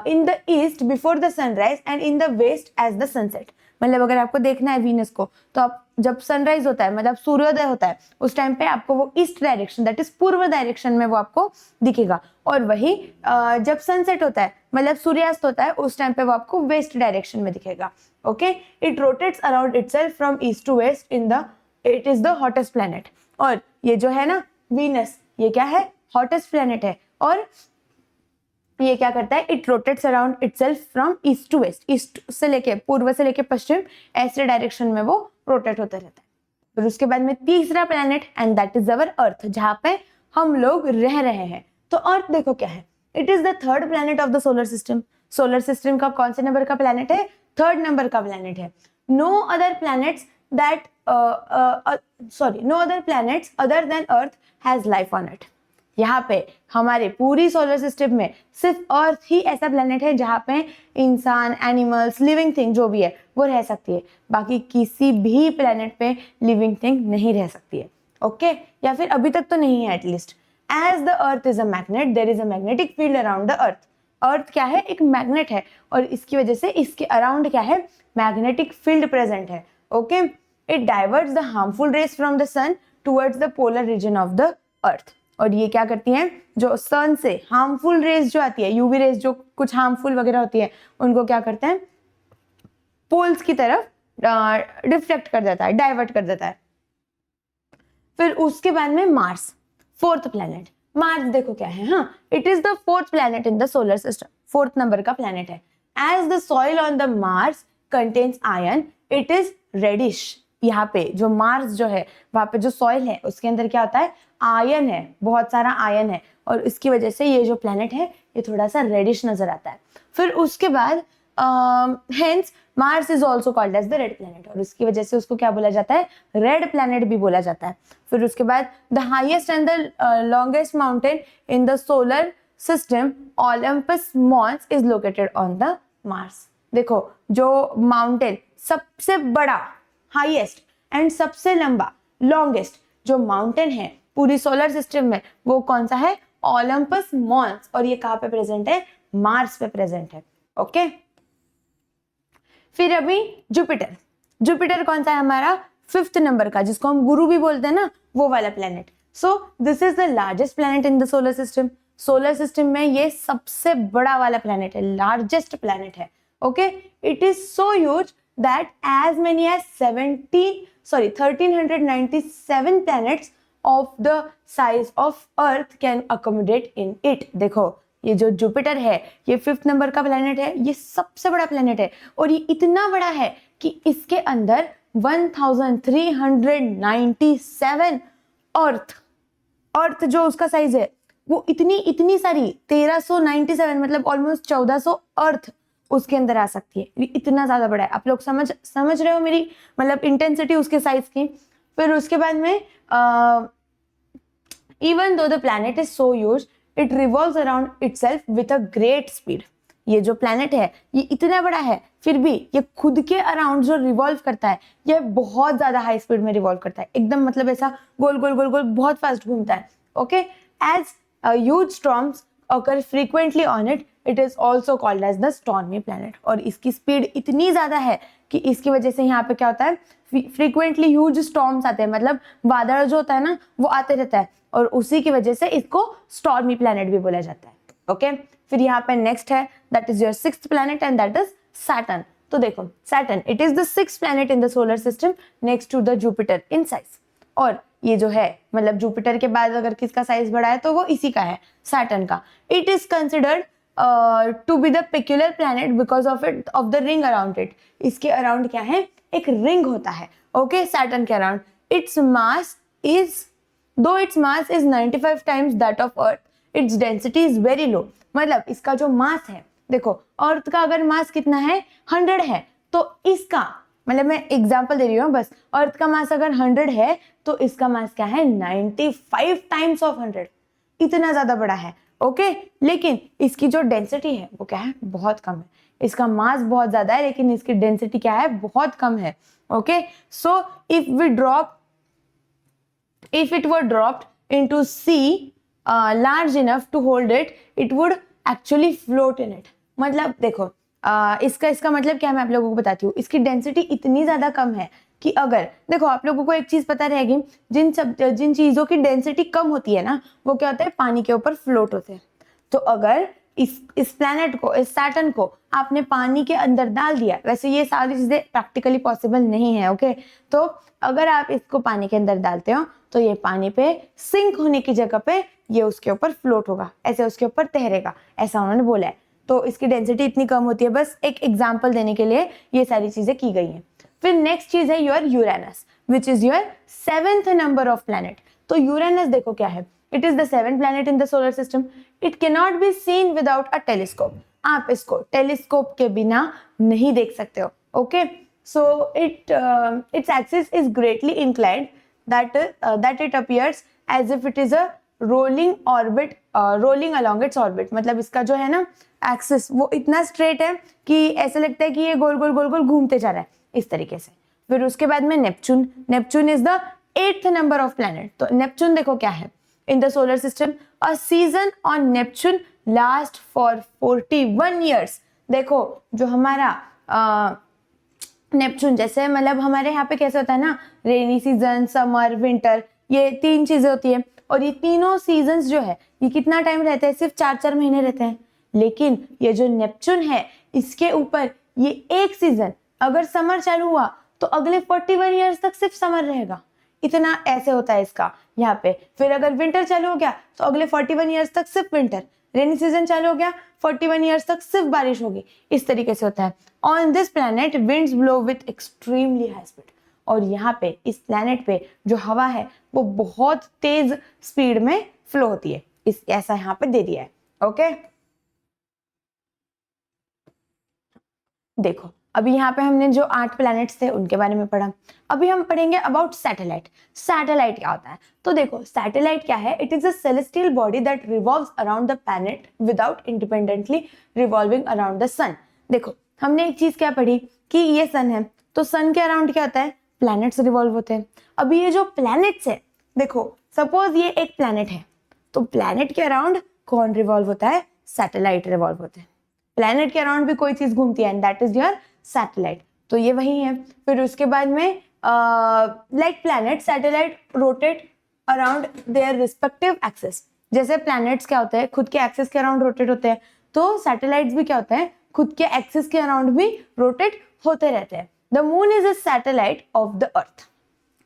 in the east before the sunrise and in the west as the sunset. मतलब अगर आपको देखना है वीनस को, तो आप जब सनराइज होता है, मतलब सूर्योदय होता है, उस टाइम पे आपको वो ईस्ट डायरेक्शन, दैट इज पूर्व डायरेक्शन में वो आपको दिखेगा। और वही जब सनसेट होता है, मतलब सूर्यास्त होता है, उस टाइम पे वो आपको वेस्ट डायरेक्शन में दिखेगा। Okay, it rotates around itself from east to west in the, it is the hottest planet. और ये जो है ना वीनस, ये क्या है? हॉटेस्ट प्लैनेट है। और ये क्या करता है? It rotates around itself from east to west, east से लेके, पूर्व से लेके पश्चिम, ऐसे डायरेक्शन में वो रोटेट होता रहता है। फिर उसके बाद में तीसरा planet, and that is our earth, जहां पे हम लोग रह रहे हैं। तो अर्थ देखो क्या है, it is the third planet of the solar system. Solar system का कौन से नंबर का प्लैनेट है? थर्ड नंबर का प्लैनेट है। No other planets that no other planets other than earth has life on it. यहाँ पे हमारे पूरी सोलर सिस्टम में सिर्फ अर्थ ही ऐसा प्लेनेट है जहाँ पे इंसान, एनिमल्स, लिविंग थिंग जो भी है वो रह सकती है। बाकी किसी भी प्लेनेट पे लिविंग थिंग नहीं रह सकती है। ओके, या फिर अभी तक तो नहीं है at least. As the earth is a magnet, there is a magnetic field around the earth. Earth क्या है? एक मैग्नेट है, और इसकी वजह से इसके अराउंड क्या है? मैग्नेटिक फील्ड प्रेजेंट है। Okay, it diverts the harmful rays from the sun towards the polar region of the earth. और ये क्या करती हैं? जो सन से हार्मफुल रेज जो आती है, यूवी रेज जो कुछ हार्मफुल वगैरह होती है, उनको क्या करते हैं? पोल्स की तरफ डिफ्लेक्ट कर देता है, डाइवर्ट कर देता है। फिर उसके बाद में मार्स, फोर्थ प्लैनेट। मार्स देखो क्या है, हाँ, it is the fourth planet in the solar system, fourth number का प्लैनेट है। As the soil on the Mars contains iron, it is reddish. यहाँ पे जो मार्स जो है, वहां पे जो सॉइल है उसके अंदर क्या होता है? आयरन है, बहुत सारा आयरन है, और इसकी वजह से ये जो प्लैनेट है ये थोड़ा सा रेडिश नजर आता है। फिर उसके बाद hence Mars is also called as the red planet, और इसकी वजह से उसको क्या बोला जाता है? रेड प्लैनेट भी बोला जाता है। फिर उसके बाद the highest and the longest mountain in the solar system, Olympus Mons, is located on the Mars. देखो, जो माउंटेन सबसे बड़ा, हाईएस्ट एंड सबसे लंबा, लॉन्गेस्ट जो माउंटेन है पूरी सोलर सिस्टम में, वो कौन सा है? Olympus Mons. और ये कहाँ पे प्रेजेंट है? मार्स पे प्रेजेंट है। ओके, फिर अभी जुपिटर। जुपिटर कौन सा है हमारा? फिफ्थ नंबर का, जिसको हम गुरु भी बोलते हैं ना, वो वाला planet. So this is the largest planet in the solar system. Solar system में ये सबसे बड़ा वाला प्लेनेट है, लार्जेस्ट प्लेनेट है। Okay, it is so huge that as many as 1397 planets of the size of Earth can accommodate in it। देखो, ये जो जुपिटर है ये फिफ्थ नंबर का प्लेनेट है, ये सबसे बड़ा प्लेनेट है, और ये इतना बड़ा है कि इसके अंदर 1397 अर्थ जो उसका साइज है वो इतनी सारी 1397, मतलब ऑलमोस्ट 1400 अर्थ उसके अंदर आ सकती है। इतना ज्यादा बड़ा है। आप लोग समझ रहे हो मेरी मतलब इंटेंसिटी उसके साइज की। फिर उसके बाद में even though the planet is so huge, it revolves around itself with a great speed. ये जो प्लैनेट है ये इतना बड़ा है, फिर भी ये खुद के अराउंड जो रिवॉल्व करता है ये बहुत ज्यादा हाई स्पीड में रिवॉल्व करता है, एकदम मतलब ऐसा गोल गोल गोल गोल बहुत फास्ट घूमता है। Okay, as huge storms occur frequently on it, it is also called as the stormy planet। और इसकी स्पीड इतनी ज्यादा है कि इसकी वजह से यहाँ पे क्या होता है, फ्रीक्वेंटली ह्यूज स्टॉर्म्स आते हैं, मतलब वादळ जो होता है ना वो आते रहता है, और उसी की वजह से इसको स्टॉर्मी प्लैनेट भी बोला जाता है। ओके, फिर यहाँ पे नेक्स्ट है that is your sixth planet and that is Saturn. तो देखो Saturn it is the sixth planet in the solar system next to the Jupiter in size. और ये जो है मतलब जुपिटर के बाद अगर किसका साइज बड़ा है तो वो इसी का है, सैटर्न का। It is considered to be the peculiar planet because of the ring around it. इसके अराउंड क्या है, एक रिंग होता है। ओके, सैटर्न के around its mass is 95 times that of Earth, its density is very low. मतलब इसका जो मास है, देखो अर्थ का अगर मास कितना है 100 है, तो इसका मतलब मैं एग्जांपल दे रही हूँ बस, अर्थ का मास अगर 100 है तो इसका मास क्या है 95 टाइम्स ऑफ 100, इतना ज्यादा बड़ा है। ओके, लेकिन इसकी जो डेंसिटी है वो क्या है, बहुत कम है। इसका मास बहुत ज्यादा है लेकिन इसकी डेंसिटी क्या है, बहुत कम है। Okay, so if it were dropped into sea large enough to hold it, it would actually float in it। मतलब देखो इसका मतलब क्या है, मैं आप लोगों को बताती हूँ। इसकी डेंसिटी इतनी ज्यादा कम है कि अगर देखो आप लोगों को एक चीज पता रहेगी, जिन चीजों की डेंसिटी कम होती है ना वो क्या होता है, पानी के ऊपर फ्लोट होते हैं। तो अगर इस प्लैनेट को, इस सैटर्न को आपने पानी के अंदर डाल दिया, वैसे ये सारी चीजें प्रैक्टिकली पॉसिबल नहीं है। ओके, तो अगर आप इसको पानी के अंदर डालते हो तो ये पानी पे सिंक होने की जगह पे ये उसके ऊपर फ्लोट होगा, ऐसे उसके ऊपर तैरेगा, ऐसा उन्होंने बोला है। तो इसकी डेंसिटी इतनी कम होती है, बस एक एग्जांपल देने के लिए ये सारी चीजें की गई हैं। फिर नेक्स्ट चीज है your Uranus which is your 7th number of planet. तो यूरेनस देखो क्या है, it is the 7th planet in the solar system. It can not be seen without a telescope. आप इसको टेलीस्कोप के बिना नहीं देख सकते हो। Okay, so its axis is greatly inclined that it appears as if it is a rolling along its orbit। मतलब इसका जो है ना एक्सिस वो इतना स्ट्रेट है कि ऐसा लगता है कि ये गोल गोल गोल गोल घूमते जा रहा है इस तरीके से। फिर उसके बाद में Neptune is the 8th number of planet. तो नेपच्यून देखो क्या है, इन the solar system a season on Neptune last for 41 years। देखो जो हमारा नेपच्यून, जैसे मतलब हमारे यहाँ पे कैसे होता है ना, रेनी सीजन, समर, विंटर, ये 3 चीजें होती है, और ये तीनों सीजन्स जो है ये कितना टाइम रहते हैं, सिर्फ 4-4 महीने रहते हैं। लेकिन ये जो नेपच्यून है इसके ऊपर ये एक सीजन अगर समर चालू हुआ तो अगले 41 years तक सिर्फ समर रहेगा, इतना ऐसे होता है इसका यहाँ पे। फिर अगर विंटर चालू हो गया तो अगले 41 years तक सिर्फ विंटर, रेनी सीजन चालू हो गया 41 years तक सिर्फ बारिश होगी, इस तरीके से होता है। On this planet winds blow with extremely high speed. और यहाँ पे इस प्लैनेट पे जो हवा है वो बहुत तेज स्पीड में फ्लो होती है, इस ऐसा यहाँ पे दे दिया है। ओके, देखो अभी यहाँ पे हमने जो 8 प्लैनेट्स थे उनके बारे में पढ़ा। अभी हम पढ़ेंगे अबाउट सैटेलाइट। सैटेलाइट क्या होता है, तो देखो सैटेलाइट क्या है, it is a celestial body that revolves around the planet without independently revolving around the sun. देखो हमने एक चीज क्या पढ़ी कि ये सन है, तो सन के अराउंड क्या होता है, प्लैनेट्स रिवॉल्व होते हैं। अभी ये जो प्लैनेट्स है, देखो सपोज ये एक प्लैनेट है, तो प्लैनेट के अराउंड कौन रिवॉल्व होता है, सैटेलाइट रिवॉल्व होते हैं। प्लैनेट के अराउंड भी कोई चीज घूमती है and that is your satellite. तो ये वही है। फिर उसके बाद में like planet satellite rotate around their respective axis. जैसे प्लैनेट्स क्या होते हैं, खुद के एक्सिस के अराउंड रोटेट होते हैं, तो सैटेलाइट्स भी क्या होते हैं, खुद के एक्सिस के अराउंड भी रोटेट होते रहते हैं। The moon is a satellite of the earth.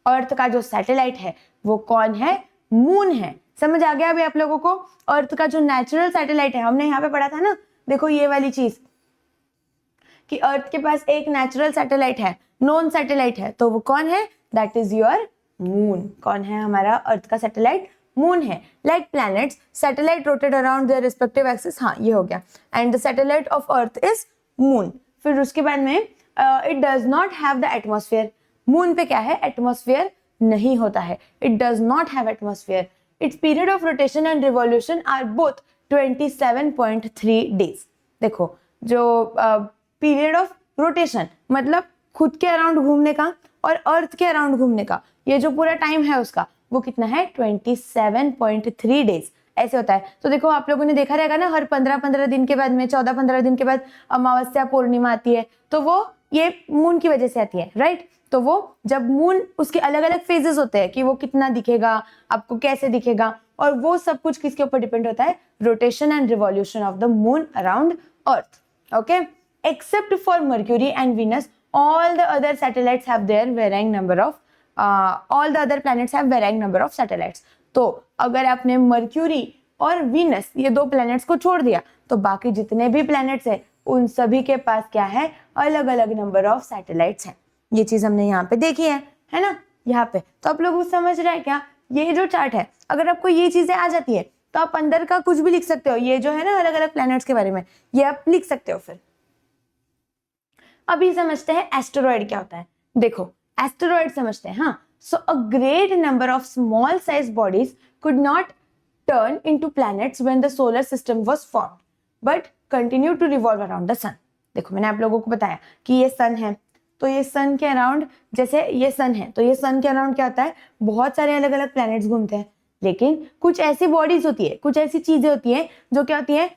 Earth का जो सैटेलाइट है वो कौन है, मून है। समझ आ गया अभी आप लोगों को। अर्थ का जो नेचुरल सैटेलाइट है, हमने यहाँ पे पढ़ा था ना, देखो ये वाली चीज कि अर्थ के पास एक नेचुरल सैटेलाइट है, नॉन सैटेलाइट है, तो वो कौन है, दैट इज योर मून। कौन है हमारा अर्थ का सैटेलाइट, मून है। Like planets satellite rotate around their respective axis, हाँ ये हो गया, and the satellite of earth is moon. फिर उसके बाद में it does not have the atmosphere. Moon पे क्या है, एटमॉस्फेयर नहीं होता है, it does not have atmosphere. its period of rotation and revolution are both 27.3 days. देखो जो पीरियड ऑफ रोटेशन मतलब खुद के अराउंड घूमने का और अर्थ के अराउंड घूमने का, ये जो पूरा टाइम है उसका वो कितना है 27.3 डेज ऐसे होता है. तो देखो आप लोगों ने देखा रहेगा ना, हर 15-15 दिन के बाद में 14-15 दिन के बाद अमावस्या पूर्णिमा आती है, तो वो ये मून की वजह से आती है, राइट. तो वो जब मून, उसके अलग अलग फेजेस होते हैं कि वो कितना दिखेगा, आपको कैसे दिखेगा, और वो सब कुछ किसके ऊपर डिपेंड होता है, rotation and revolution of the moon around earth. Okay, except for mercury and Venus all the other satellites have their varying number of all the other planets have varying number of satellites. तो अगर आपने mercury और Venus ये दो planets को छोड़ दिया तो बाकी जितने भी प्लैनेट्स हैं उन सभी के पास क्या है, अलग अलग नंबर ऑफ सैटेलाइट्स हैं. ये चीज हमने यहाँ पे देखी है ना, यहाँ पे. तो आप लोग समझ रहे हैं क्या, ये जो चार्ट है, अगर आपको ये चीजें आ जाती है तो आप अंदर का कुछ भी लिख सकते हो. ये जो है ना अलग अलग प्लैनेट्स के बारे में, ये आप लिख सकते हो. फिर अभी समझते हैं एस्टेरॉइड क्या होता है. देखो एस्टेरॉइड समझते हैं. हाँ, so a great number of small size bodies could not turn into planets when the solar system was formed but continue to revolve around the sun. देखो मैंने आप लोगों को बताया कि ये सन है, तो ये सन के अराउंड, जैसे ये सन है तो ये सन के अराउंड क्या होता है, बहुत सारे अलग अलग प्लैनेट्स घूमते हैं. लेकिन कुछ ऐसी बॉडीज होती है, कुछ ऐसी चीजें होती है जो क्या होती है,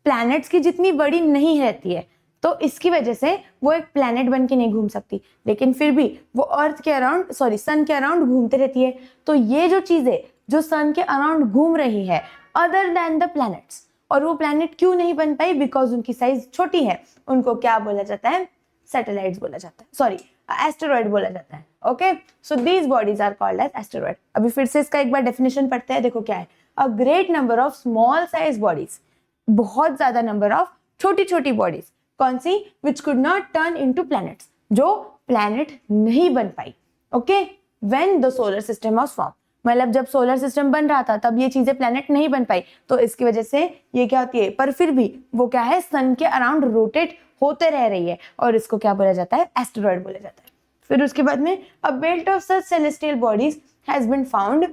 प्लैनेट्स की जितनी बड़ी नहीं रहती है. तो इसकी वजह से वो एक प्लैनेट बन के नहीं घूम सकती, लेकिन फिर भी वो अर्थ के अराउंड, सॉरी सन के अराउंड घूमते रहती है. तो ये जो चीजें जो सन के अराउंड घूम रही है अदर देन द प्लैनेट्स, और वो प्लैनेट क्यों नहीं बन पाई, बिकॉज उनकी साइज छोटी है, उनको क्या बोला जाता है, सैटेलाइट्स बोला जाता है, सॉरी एस्टेरॉइड बोला जाता है. Okay, so these bodies are called as asteroid. अभी फिर से इसका एक बार डेफिनेशन पढ़ते हैं. देखो क्या है, a great number of small size bodies, बहुत ज्यादा नंबर ऑफ छोटी छोटी बॉडीज. कौन सी, which could not turn into planets, जो प्लैनेट नहीं बन पाई. Okay, when the solar system was form, मतलब जब सोलर सिस्टम बन रहा था तब ये चीजें प्लैनेट नहीं बन पाई, तो इसकी वजह से ये क्या होती है, पर फिर भी वो क्या है, सन के अराउंड रोटेट होते रह रही है, और इसको क्या बोला जाता है, एस्टेरॉइड बोला जाता है. फिर उसके बाद में a belt of such celestial bodies has been found,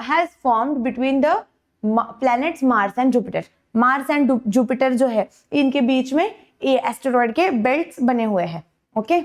has formed between the planets Mars and Jupiter. Mars and Jupiter जो है, इनके बीच में ये एस्टेरॉइड के बेल्ट्स बने हुए हैं. ओके,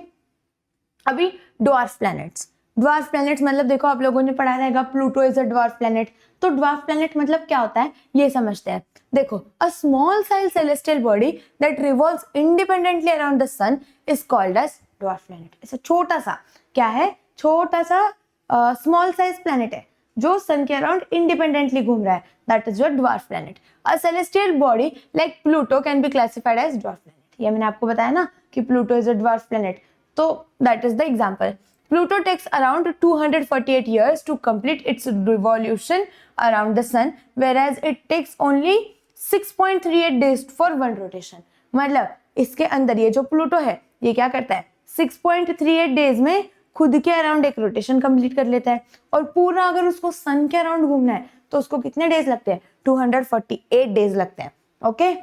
अभी ड्वार्फ प्लैनेट्स. ड्वार्फ प्लैनेट्स मतलब देखो आप लोगों ने पढ़ा रहेगा, Pluto is a dwarf planet. तो ड्वार्फ प्लैनेट मतलब क्या होता है ये समझते हैं. देखो, a small size celestial body that revolves independently around the sun is called as dwarf planet. ऐसा छोटा सा क्या है, छोटा सा स्मॉल साइज प्लैनेट है जो सन के अराउंड इंडिपेंडेंटली घूम रहा है, that is your dwarf planet. A celestial body like Pluto can be classified as dwarf planet. ये मैंने आपको बताया ना कि Pluto is a dwarf planet, तो that is the example. Pluto takes around 248 years to complete its revolution around the sun, whereas it takes only 6.38 days for one rotation. मतलब इसके अंदर ये जो प्लूटो है ये क्या करता है, 6.38 डेज में खुद के अराउंड एक रोटेशन कंप्लीट कर लेता है, और पूरा अगर उसको सन के अराउंड घूमना है तो उसको कितने डेज लगते हैं, 248 डेज लगते हैं. ओके,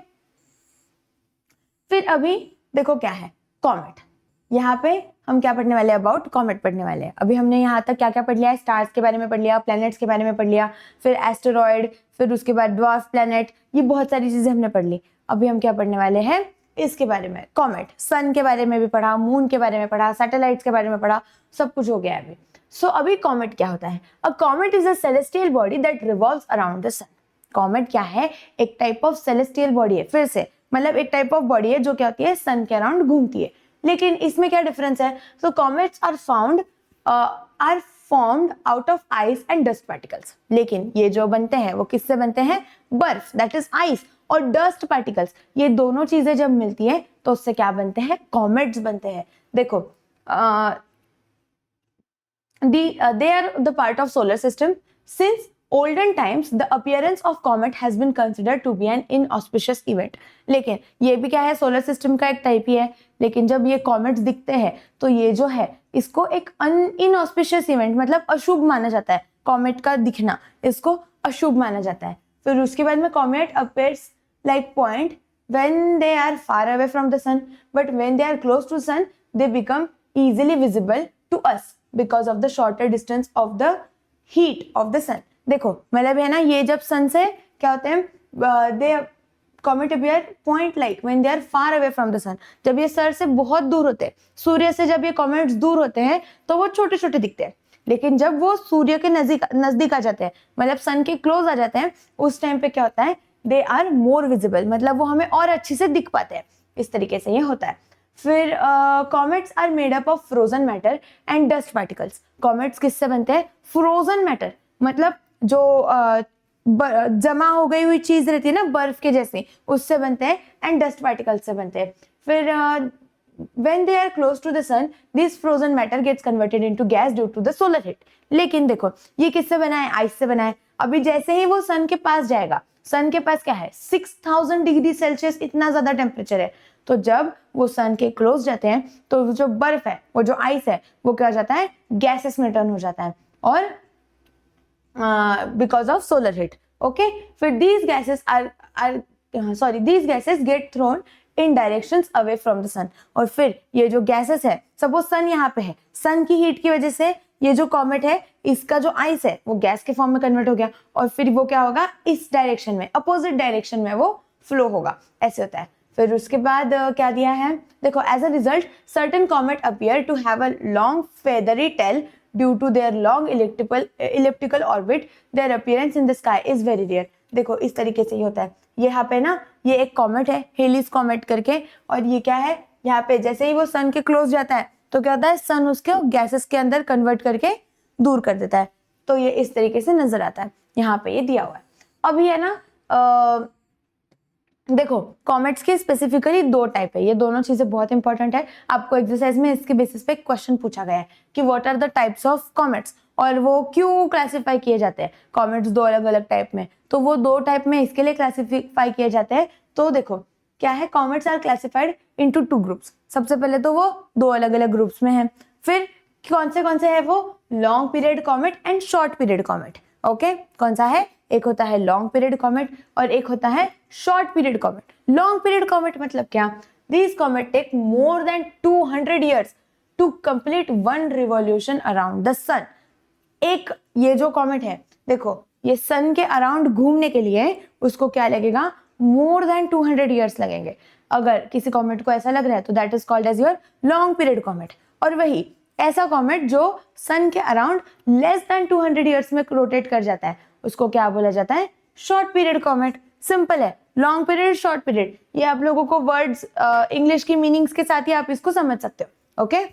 फिर अभी देखो क्या है, कॉमेट. यहाँ पे हम क्या पढ़ने वाले हैं, अबाउट कॉमेट पढ़ने वाले हैं. अभी हमने यहाँ तक क्या क्या पढ़ लिया है, स्टार्स के बारे में पढ़ लिया, प्लैनेट्स के बारे में पढ़ लिया, फिर एस्टेरॉइड, फिर उसके बाद ड्वार्फ प्लैनेट, ये बहुत सारी चीजें हमने पढ़ ली. अभी हम क्या पढ़ने वाले हैं, इसके बारे में, कॉमेट. सन के बारे में भी पढ़ा, मून के बारे में पढ़ा, सैटेलाइट्स के बारे में पढ़ा, सब कुछ हो गया है अभी. सो अभी कॉमेट क्या होता है. A comet is a celestial body that revolves around the sun. Comet क्या है, एक टाइप ऑफ सेलेस्टियल बॉडी है. फिर से मतलब एक टाइप ऑफ बॉडी है जो क्या होती है, सन के अराउंड घूमती है. लेकिन इसमें क्या डिफरेंस है, so comets are formed out of ice and dust particles. लेकिन ये जो बनते हैं वो किससे बनते हैं, बर्फ, दैट इज आइस, और डस्ट पार्टिकल्स, ये दोनों चीजें जब मिलती है तो उससे क्या बनते हैं, कॉमेट्स बनते हैं. देखो they are the part of solar system. Since olden times the appearance of comet has been considered to be an inauspicious event. लेकिन ये भी क्या है, सोलर सिस्टम का एक टाइप ही है. लेकिन जब ये कॉमेट्स दिखते हैं तो ये जो है इसको एक इनऑस्पिशियस इवेंट, मतलब अशुभ माना जाता है. कॉमेट का दिखना इसको अशुभ माना जाता है. फिर उसके बाद में comet appears like point when they are far away from the sun, but when they are close to sun they become easily visible to us because of the shorter distance of the heat of the sun. देखो मतलब है ना, ये जब सन से क्या होते हैं, they comet appear point like when they are far away from the sun. जब ये सर से बहुत दूर होते हैं, सूर्य से जब ये कॉमेट्स दूर होते हैं तो वो छोटे छोटे दिखते हैं, लेकिन जब वो सूर्य के नजदीक आ जाते हैं, मतलब सन के क्लोज आ जाते हैं, उस टाइम पे क्या होता है, दे आर मोर विजिबल, मतलब वो हमें और अच्छे से दिख पाते हैं। इस तरीके से ये होता है। फिर comets are made up of frozen matter and dust particles. Comets किससे बनते हैं, फ्रोजन मैटर, मतलब जो जमा हो गई हुई चीज रहती है ना बर्फ के जैसे, उससे बनते हैं, एंड डस्ट पार्टिकल्स से बनते हैं। फिर when they are close to the sun, this frozen matter gets converted into gas due to the solar heat। लेकिन देखो ये किससे बना है, आइस से बना है। अभी जैसे ही वो सन के पास जाएगा, सन के पास क्या है, 6000 डिग्री सेल्सियस, इतना ज्यादा टेम्परेचर है। तो जब वो सन के क्लोज जाते हैं तो जो बर्फ है, वो जो आइस है, वो क्या हो जाता है, गैसेस में टर्न हो जाता है, और because of solar heat. Okay, फिर these gases get thrown in directions away from the sun। और फिर ये जो गैसेस है, सपोज सन यहाँ पे है, सन की हीट की वजह से ये जो कॉमेट है, इसका जो आइस है वो गैस के फॉर्म में कन्वर्ट हो गया, और फिर वो क्या होगा, इस डायरेक्शन में, अपोजिट डायरेक्शन में वो फ्लो होगा, ऐसे होता है। फिर उसके बाद क्या दिया है, देखो as a result certain comet appear to have a long feathery tail due to their long elliptical orbit, their appearance in the sky is very rare. देखो इस तरीके से ही होता है। यहाँ पे ना ये एक कॉमेट है, हेलिस कॉमेट करके, और ये क्या है, यहाँ पे जैसे ही वो सन के क्लोज जाता है तो क्या होता है, सन उसके गैसेस के अंदर कन्वर्ट करके दूर कर देता है। तो ये इस तरीके से नजर आता है, यहाँ पे ये दिया हुआ है। अभी है ना देखो कॉमेट्स के स्पेसिफिकली दो टाइप है, ये दोनों चीजें बहुत इंपॉर्टेंट है। आपको एक्सरसाइज में इसके बेसिस पे क्वेश्चन पूछा गया है कि what are the types of comets, और वो क्यों क्लासिफाई किए जाते हैं कॉमेट्स दो अलग अलग टाइप में। तो वो दो टाइप में इसके लिए क्लासिफाई किए जाते हैं। तो देखो क्या है, comets are classified into 2 groups. सबसे पहले तो वो दो अलग अलग ग्रुप्स में है। फिर कौन से है वो, long period comet and short period comet. Okay, कौन सा है, एक होता है लॉन्ग पीरियड कॉमेट और एक होता है short period comet. Long period comet मतलब क्या, these comet take more than 200 years to complete 1 revolution around the sun. एक ये जो कॉमेट है, देखो ये सन के अराउंड घूमने के लिए उसको क्या लगेगा, मोर देन 200 years लगेंगे। अगर किसी कॉमेट को ऐसा लग रहा है तो that is called as your long period comet. और वही ऐसा कॉमेट जो सन के अराउंड लेस देन 200 years में रोटेट कर जाता है, उसको क्या बोला जाता है, शॉर्ट पीरियड कॉमेट। सिंपल है, लॉन्ग पीरियड शॉर्ट पीरियड, ये आप लोगों को वर्ड्स इंग्लिश की मीनिंग्स के साथ ही आप इसको समझ सकते हो। ओके,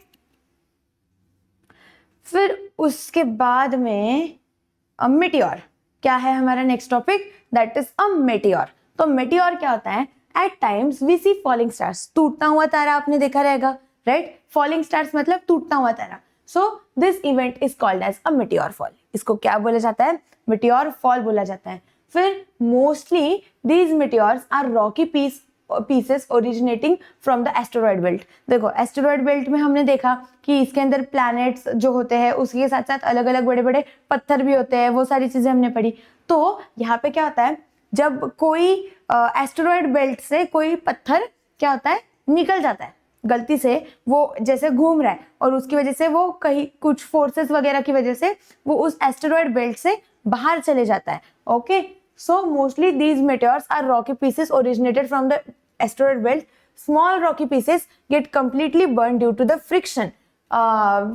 फिर उसके बाद में मेटियोर, क्या है हमारा next topic, that is a meteor. तो मेटियोर क्या होता है, at times we see falling stars, टूटता हुआ तारा आपने देखा रहेगा, राइट। फॉलिंग स्टार्स मतलब टूटता हुआ तारा। So this event is called as a meteor fall. इसको क्या बोला जाता है, मेटियोर फॉल बोला जाता है। फिर mostly these meteors are rocky pieces originating from the asteroid belt. देखो एस्टेरॉयड बेल्ट में हमने देखा कि इसके अंदर प्लैनेट्स जो होते हैं उसके साथ साथ अलग अलग बड़े बड़े पत्थर भी होते हैं, वो सारी चीजें हमने पढ़ी। तो यहाँ पे क्या होता है, जब कोई एस्टेरॉयड बेल्ट से कोई पत्थर क्या होता है, निकल जाता है गलती से, वो जैसे घूम रहा है और उसकी वजह से वो कहीं कुछ फोर्सेस वगैरह की वजह से वो उस एस्टेरॉयड बेल्ट से बाहर चले जाता है। Okay, so mostly these meteors are rocky pieces originated from the asteroid belt. Small rocky pieces get completely burned due to the friction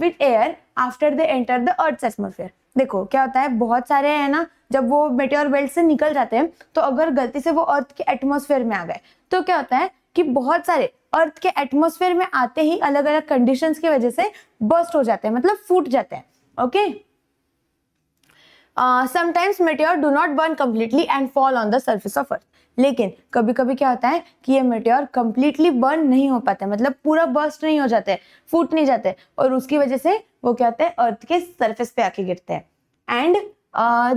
with air after they enter the Earth's atmosphere. देखो क्या होता है, बहुत सारे है ना, जब वो मेटेओर बेल्ट से निकल जाते हैं तो अगर गलती से वो अर्थ के एटमॉस्फेयर में आ गए तो क्या होता है कि बहुत सारे अर्थ के एटमॉस्फेयर में आते ही अलग अलग कंडीशंस की वजह से बर्स्ट हो जाते हैं, मतलब फूट जाते हैं। Okay, sometimes Meteor do not burn completely and fall on the surface of earth. लेकिन कभी कभी क्या होता है कि ये मेटेओर कंप्लीटली बर्न नहीं हो पाते, मतलब पूरा बर्स्ट नहीं हो जाते, फूट नहीं जाते, और उसकी वजह से वो क्या होते हैं, अर्थ के सरफेस पे आके गिरते हैं। And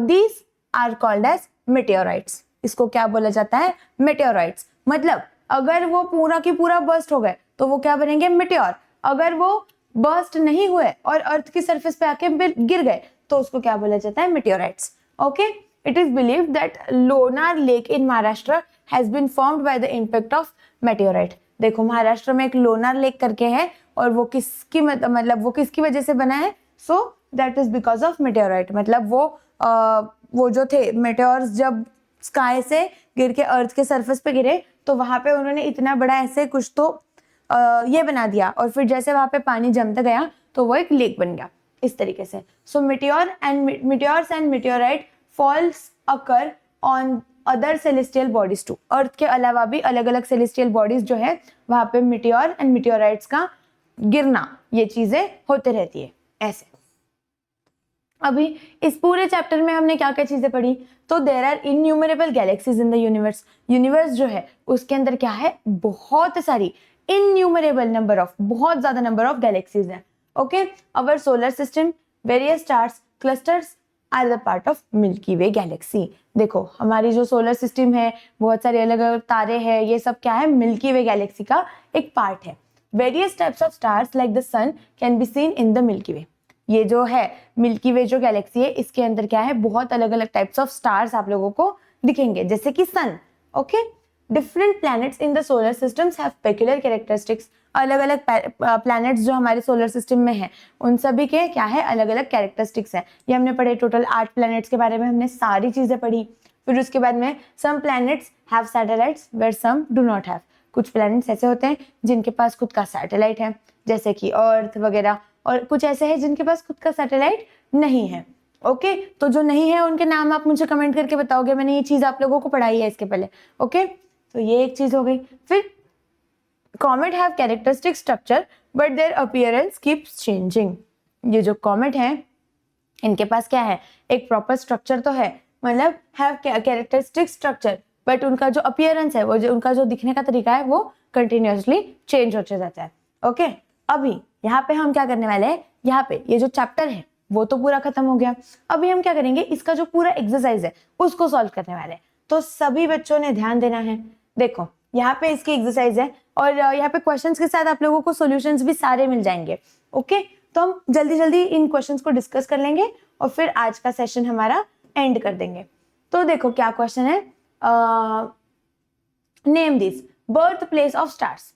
these are called as meteorites. इसको क्या बोला जाता है, मेटेओराइट्स। मतलब अगर वो पूरा की पूरा बर्स्ट हो गए तो वो क्या बनेंगे, मेटेओर। अगर वो बर्स्ट नहीं हुए और अर्थ की सरफेस पे आके गिर गए तो उसको क्या बोला जाता है, meteorites. Okay, it is believed that Lonar lake in Maharashtra has been formed by the impact of meteorite. देखो महाराष्ट्र में एक लोनार लेक करके है और वो किसकी मतलब वो किसकी वजह से बना है, so that is because of meteorite. मतलब वो वो जो थे मेटेओर्स जब स्काई से गिर के अर्थ के सरफेस पे गिरे तो वहां पे उन्होंने इतना बड़ा ऐसे कुछ तो ये बना दिया, और फिर जैसे वहां पे पानी जमता गया तो वो एक लेक बन गया इस तरीके से. सो meteors and meteorite falls occur on other celestial bodies too. अर्थ के अलावा भी अलग अलग सेलेस्टियल बॉडीज जो है वहां पे meteor and meteorites का गिरना, ये चीजें होते रहती है ऐसे. अभी इस पूरे चैप्टर में हमने क्या क्या चीजें पढ़ी, तो there are innumerable galaxies in the universe. यूनिवर्स जो है उसके अंदर क्या है, बहुत सारी इन्यूमरेबल नंबर ऑफ, बहुत ज्यादा नंबर ऑफ गैलेक्सीज हैं. Okay, our solar system, various stars, clusters are the part of Milky Way galaxy. देखो हमारी जो सोलर सिस्टम है, बहुत सारे अलग अलग तारे हैं, ये सब क्या है, मिल्की वे गैलेक्सी का एक पार्ट है. Various types of stars like the sun can be seen in the Milky Way. ये जो है मिल्की वे जो गैलेक्सी है, इसके अंदर क्या है, बहुत अलग अलग टाइप्स ऑफ स्टार्स आप लोगों को दिखेंगे, जैसे कि sun. Okay, different planets in the solar systems have peculiar characteristics. अलग अलग प्लैनेट्स जो हमारे सोलर सिस्टम में है उन सभी के क्या है, अलग अलग कैरेक्टरिस्टिक्स है. ये हमने पढ़े, टोटल 8 प्लैनेट्स के बारे में हमने सारी चीजें पढ़ी. फिर उसके बाद में some planets have satellites where some do not have. कुछ प्लैनेट्स ऐसे होते हैं जिनके पास खुद का सैटेलाइट है, जैसे कि अर्थ वगैरह, और कुछ ऐसे हैं जिनके पास खुद का सैटेलाइट नहीं है. ओके, तो जो नहीं है उनके नाम आप मुझे कमेंट करके बताओगे. मैंने ये चीज आप लोगों को पढ़ाई है इसके पहले. ओके, तो ये एक चीज हो गई. फिर comet have characteristic structure but their appearance keeps changing. ये जो कॉमेट है इनके पास क्या है, एक प्रॉपर स्ट्रक्चर तो है, मतलब हैव कैरेक्टरिस्टिक स्ट्रक्चर, बट उनका जो अपीयरेंस है, वो जो उनका जो दिखने का तरीका है, वो कंटिन्यूअसली चेंज होते जाता है. ओके, अभी यहाँ पे हम क्या करने वाले हैं, यहाँ पे ये जो चैप्टर है वो तो पूरा खत्म हो गया. अभी हम क्या करेंगे, इसका जो पूरा एक्सरसाइज है उसको सॉल्व करने वाले हैं. तो सभी बच्चों ने ध्यान देना है. देखो यहाँ पे इसकी एक्सरसाइज है, और यहाँ पे क्वेश्चंस के साथ आप लोगों को सॉल्यूशंस भी सारे मिल जाएंगे. ओके, तो हम जल्दी जल्दी इन क्वेश्चंस को डिस्कस कर लेंगे और फिर आज का सेशन हमारा एंड कर देंगे. तो देखो क्या क्वेश्चन है, name this birth place of stars.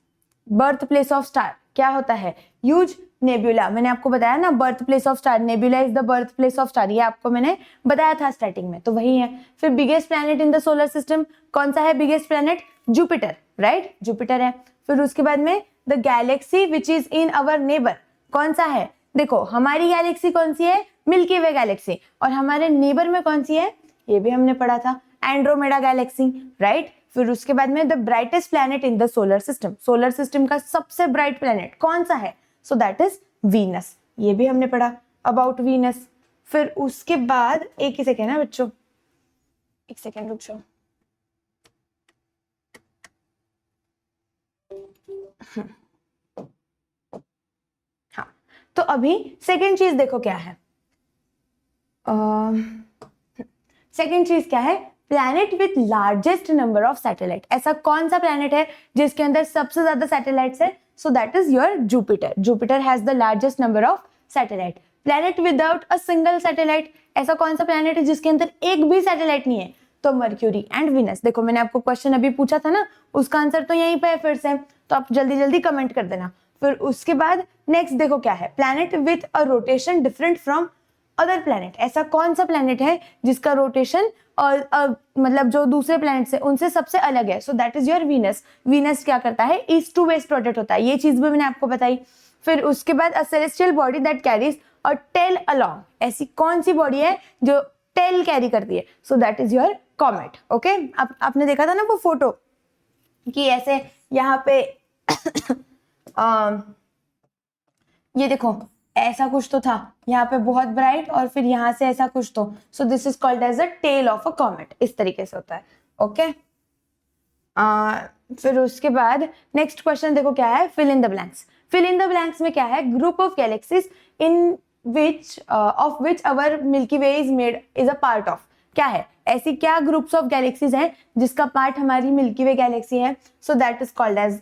Birth place of star क्या होता है, ह्यूज नेबुला. मैंने आपको बताया ना, birth place of star, nebula is the birth place of star, ये आपको मैंने बताया था स्टार्टिंग में, तो वही है. फिर biggest planet in the solar system, कौन सा है biggest planet, Jupiter, right, Jupiter है. फिर उसके बाद में the Galaxy which is in our neighbour, कौन सा है, देखो हमारी गैलेक्सी कौन सी है, मिल्की वे गैलेक्सी, और हमारे नेबर में कौन सी है, ये भी हमने पढ़ा था, एंड्रोमेडा गैलेक्सी, राइट. फिर उसके बाद में the brightest planet in the solar system, solar system का सबसे ब्राइट प्लैनेट कौन सा है, सो दैट इज वीनस, ये भी हमने पढ़ा अबाउट वीनस. फिर उसके बाद एक ही सेकेंड है बच्चों, एक सेकेंड रुक जाओ. हाँ, तो अभी सेकेंड चीज देखो क्या है, सेकेंड चीज क्या है, planet with largest number of satellite. ऐसा कौन सा प्लैनेट है जिसके अंदर सबसे ज्यादा सैटेलाइट्स है, so that is your Jupiter. Jupiter has the largest number of satellite. Planet without a single satellite, ऐसा कौन सा प्लैनेट है जिसके अंदर एक भी सैटेलाइट नहीं है, तो मर्क्यूरी एंड वीनस. देखो मैंने आपको क्वेश्चन अभी पूछा था ना, उसका आंसर तो यहीं पे है फिर से, तो आप जल्दी जल्दी कमेंट कर देना. फिर उसके बाद नेक्स्ट देखो क्या है, planet with a rotation different from other planet. ऐसा कौन सा प्लैनेट है जिसका रोटेशन और मतलब जो दूसरे प्लैनेट से उनसे सबसे अलग है, so that is your Venus. Venus क्या करता है, ईस्ट टू वेस्ट रोटेट होता है, ये चीज भी मैंने आपको बताई. फिर उसके बाद a celestial body that carries a tail along, ऐसी कौन सी बॉडी है जो टेल कैरी करती है, so that is your comet. Okay, आपने देखा था ना वो फोटो कि ऐसे यहाँ पे ये देखो ऐसा कुछ तो था, यहाँ पे बहुत ब्राइट और फिर यहाँ से ऐसा कुछ तो, so this is called as a tail of a comet, इस तरीके से होता है. ओके, फिर उसके बाद नेक्स्ट क्वेश्चन देखो क्या है, fill in the blanks. Fill in the blanks में क्या है, group of galaxies in which of which our Milky Way is made is a part of. क्या है, ऐसी क्या ग्रुप्स ऑफ गैलेक्सीज हैं जिसका पार्ट हमारी मिल्की वे गैलेक्सी है, so that is called as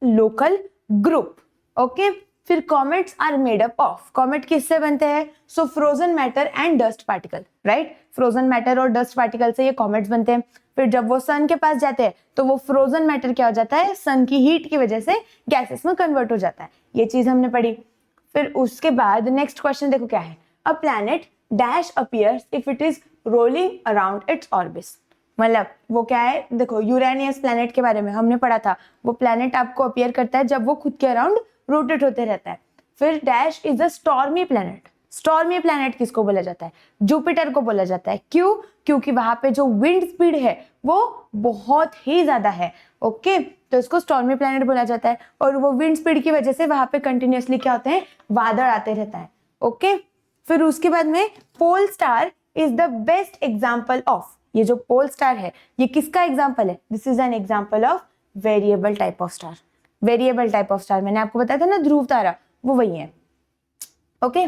local group. Okay, फिर comets are made up of, comet किससे बनते हैं, so frozen matter and dust particle, right. Frozen matter और डस्ट पार्टिकल से ये कॉमेट्स बनते हैं. फिर जब वो सन के पास जाते हैं तो वो फ्रोजन मैटर क्या हो जाता है, सन की हीट की वजह से गैसेस में कन्वर्ट हो जाता है, ये चीज हमने पढ़ी. फिर उसके बाद नेक्स्ट क्वेश्चन देखो क्या है, a planet dash appears if it is rolling around its orbit. मतलब वो क्या है, देखो यूरेनियस प्लैनेट के बारे में हमने पढ़ा था, वो प्लैनेट आपको अपीयर करता है जब वो खुद के अराउंड रोटेट होते रहता है। फिर dash is a stormy planet. Stormy planet किसको बोला जाता है? जुपिटर को बोला जाता है। क्यों? क्योंकि वहां पे जो विंड स्पीड है वो बहुत ही ज्यादा है। ओके, तो इसको स्टॉर्मी प्लैनेट बोला जाता है, और वो विंड स्पीड की वजह से वहां पे कंटिन्यूअसली क्या होते हैं, बादल आते रहता है। ओके, फिर उसके बाद में pole star is the best example of, ये जो पोल स्टार है ये किसका एग्जाम्पल है? This is an example of variable type of star. Variable type of star मैंने आपको बताया था ना, ध्रुव तारा, वो वही है। ओके,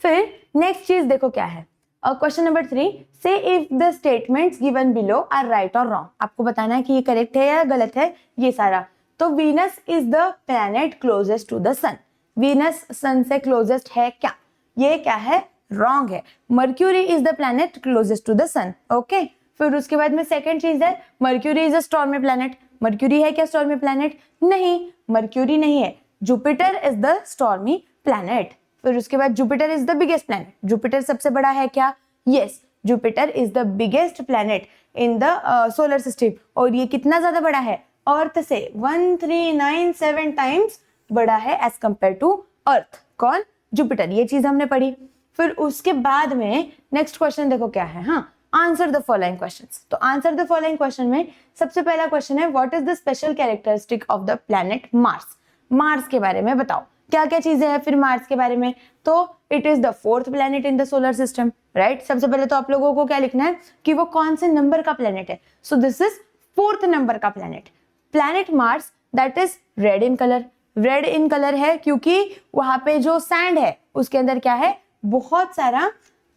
फिर नेक्स्ट चीज देखो क्या है, क्वेश्चन नंबर 3, से if the statements given below are right और रॉन्ग। आपको बताना है कि ये करेक्ट है या गलत है ये सारा। तो Venus is the planet closest to the sun. Venus sun से क्लोजेस्ट है क्या? ये क्या है? रॉन्ग है। Mercury is the planet closest to the sun. Okay, फिर उसके बाद में सेकंड चीज है, Mercury is a stormy planet. Mercury है क्या स्टॉर्मी प्लैनेट? नहीं, मर्क्यूरी नहीं है। Jupiter is the stormy planet. फिर उसके बाद Jupiter is the biggest planet. Jupiter सबसे बड़ा है क्या? Yes, Jupiter is the biggest planet in the solar system. और ये कितना ज्यादा बड़ा है? अर्थ से 1397 टाइम्स बड़ा है एज कंपेयर टू अर्थ। कौन? जुपिटर। ये चीज हमने पढ़ी। फिर उसके बाद में नेक्स्ट क्वेश्चन देखो क्या है, हाँ, आंसर द फॉलोइंग क्वेश्चंस। तो आंसर द फॉलोइंग क्वेश्चन में सबसे पहला क्वेश्चन है, what is the special characteristic of the planet Mars. Mars के बारे में बताओ क्या क्या चीजें हैं फिर मार्स के बारे में। तो it is the fourth planet in the solar system, right. सबसे पहले तो आप लोगों को क्या लिखना है कि वो कौन से नंबर का प्लैनेट है। So this is fourth number का planet. Planet Mars that is red in colour. Red in colour है क्योंकि वहां पे जो सैंड है उसके अंदर क्या है, बहुत सारा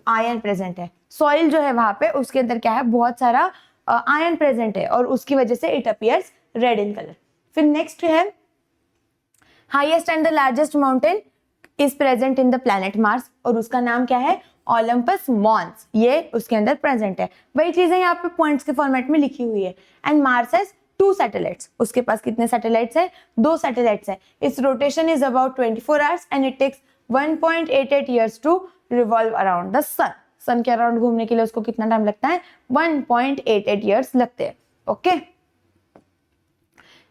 आयरन प्रेजेंट है। सॉइल जो है वहां पे उसके अंदर क्या है, बहुत सारा आयरन प्रेजेंट है, और उसकी वजह से it appears red in colour. फिर नेक्स्ट है, highest and the largest mountain is present in the planet Mars, और उसका नाम क्या है, ओलंपस मॉन्स। ये उसके अंदर प्रेजेंट है। वही चीजें यहाँ पे पॉइंट्स के फॉर्मेट में लिखी हुई है। And Mars has 2 satellites. उसके पास कितने सैटेलाइट्स है? 2 सैटेलाइट्स है। Its rotation is about 24 hours and it takes 1.88 years to revolve around the sun. Sun के अराउंड घूमने के लिए उसको कितना टाइम लगता है? 1.88 years लगते हैं। ओके,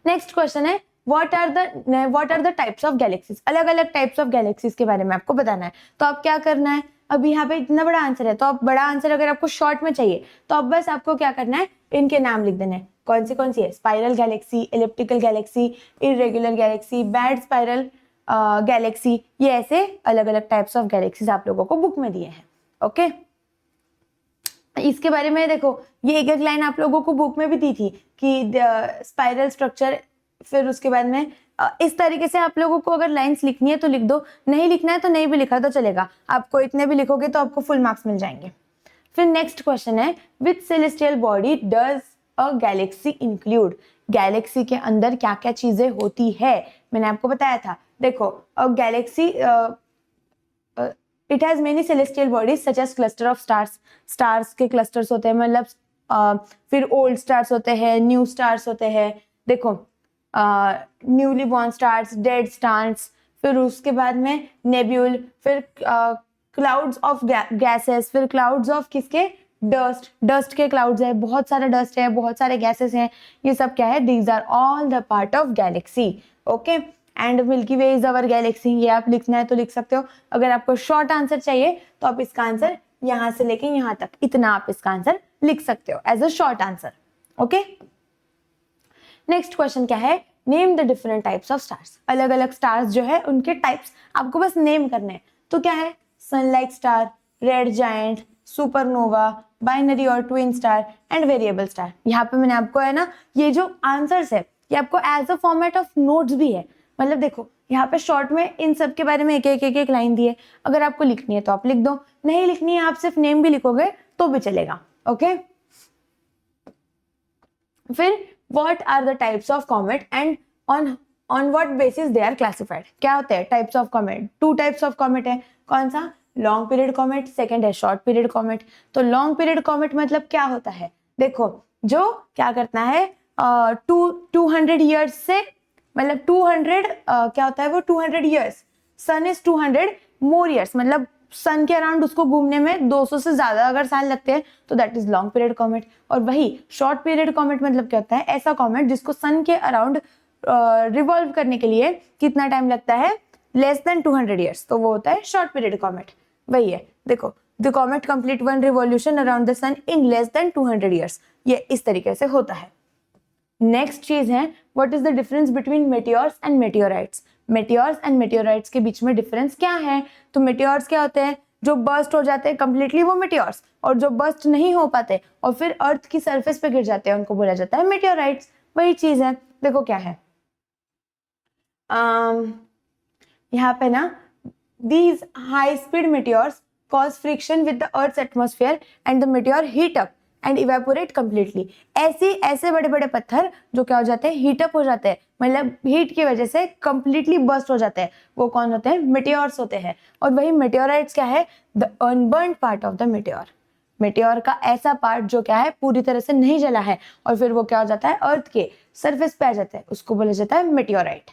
नेक्स्ट क्वेश्चन है, what are the types of galaxies। अलग अलग टाइप्स ऑफ गैलेक्सीज के बारे में आपको बताना है। तो आप क्या करना है, अभी यहाँ पे इतना बड़ा आंसर है, तो आप बड़ा आंसर अगर आपको शॉर्ट में चाहिए तो अब बस आपको क्या करना है, इनके नाम लिख देने हैं। कौन सी है? Spiral Galaxy, elliptical Galaxy, irregular Galaxy, bad spiral Galaxy. ये ऐसे अलग अलग टाइप्स ऑफ गैलेक्सीज आप लोगों को बुक में दिए हैं। ओके, इसके बारे में देखो, ये एक एक लाइन आप लोगों को बुक में भी दी थी कि स्पाइरल स्ट्रक्चर। फिर उसके बाद में इस तरीके से आप लोगों को अगर लाइंस लिखनी है तो लिख दो, नहीं लिखना है तो नहीं भी लिखा तो चलेगा। आपको इतने भी लिखोगे तो आपको फुल मार्क्स मिल जाएंगे। फिर नेक्स्ट क्वेश्चन है, which celestial body does a galaxy include. Galaxy के अंदर क्या क्या चीजें होती है, मैंने आपको बताया था। देखो, a galaxy it has many celestial bodies such as cluster of stars. Stars के क्लस्टर्स होते हैं, मतलब फिर ओल्ड स्टार्स होते हैं, न्यू स्टार्स होते हैं। देखो, newly born stars, dead stars, फिर उसके बाद में नेब्यूल, फिर क्लाउड्स ऑफ गैसेस, फिर क्लाउड्स ऑफ किसके, डस्ट। डस्ट के क्लाउड्स है, बहुत सारे डस्ट है, बहुत सारे गैसेस हैं। ये सब क्या है, these are all the part of galaxy. Okay, and Milky Way is our galaxy. ये आप लिखना है तो लिख सकते हो। अगर आपको शॉर्ट आंसर चाहिए तो आप इसका आंसर यहाँ से लेके यहाँ तक इतना आप इसका आंसर लिख सकते हो as a short answer. Okay, next question क्या है, name the different types of stars. अलग अलग स्टार्स जो है उनके टाइप्स आपको बस नेम करने हैं। तो क्या है, sunlight star, red giant, supernova, binary और twin star and variable star. यहाँ पे मैंने आपको है ना, ये जो आंसर्स है ये आपको as a format of notes भी है। मतलब देखो, यहाँ पे शॉर्ट में इन सब के बारे में एक लाइन दी है। अगर आपको लिखनी है तो आप लिख दो, नहीं लिखनी है आप सिर्फ नेम भी लिखोगे तो भी चलेगा। ओके, फिर what are the types of comet and on what basis they are classified। क्या होते हैं types of comet? 2 types of comet है। कौन सा? लॉन्ग पीरियड कॉमेट, सेकेंड है शॉर्ट पीरियड कॉमेट। तो लॉन्ग पीरियड कॉमेट मतलब क्या होता है, देखो जो क्या करता है 200 ईयर्स से, मतलब 200 क्या होता है वो 200 years, sun is 200 more years, मतलब सन के अराउंड उसको घूमने में 200 से ज्यादा अगर साल लगते हैं तो that is long period comet. और वही शॉर्ट पीरियड कॉमेट मतलब क्या होता है, ऐसा कॉमेट जिसको सन के अराउंड रिवॉल्व करने के लिए कितना टाइम लगता है, लेस देन 200 ईयर्स, तो वो होता है शॉर्ट पीरियड कॉमेट। वही है, देखो the comet complete one revolution around the sun in less than 200 years, ये इस तरीके से होता है। नेक्स्ट चीज है, what is the difference between meteors and meteorites. Meteors and meteorites के बीच में डिफरेंस क्या है? तो मेटियोर्स क्या होते हैं, जो बर्स्ट हो जाते हैं कंप्लीटली वो मेटियोर्स, और जो बर्स्ट नहीं हो पाते और फिर अर्थ की सरफेस पे गिर जाते हैं उनको बोला जाता है मेटियोराइट्स। वही चीज है, देखो क्या है, यहाँ पे ना, these high speed meteors cause friction with the earth's atmosphere and the meteor heat up and evaporate completely। ऐसे बड़े बड़े पत्थर जो क्या हो जाते हैं, हीट अप हो जाते हैं, मतलब हीट की वजह से कंप्लीटली बर्स्ट हो जाते हैं, वो कौन होते हैं, मेटियोर्स होते हैं। और वही मेटियोराइट्स क्या है, the unburned part of the meteor. Meteor का ऐसा पार्ट जो क्या है पूरी तरह से नहीं जला है और फिर वो क्या हो जाता है, अर्थ के सरफेस पे आ जाता है, उसको बोला जाता है मेटियोराइट।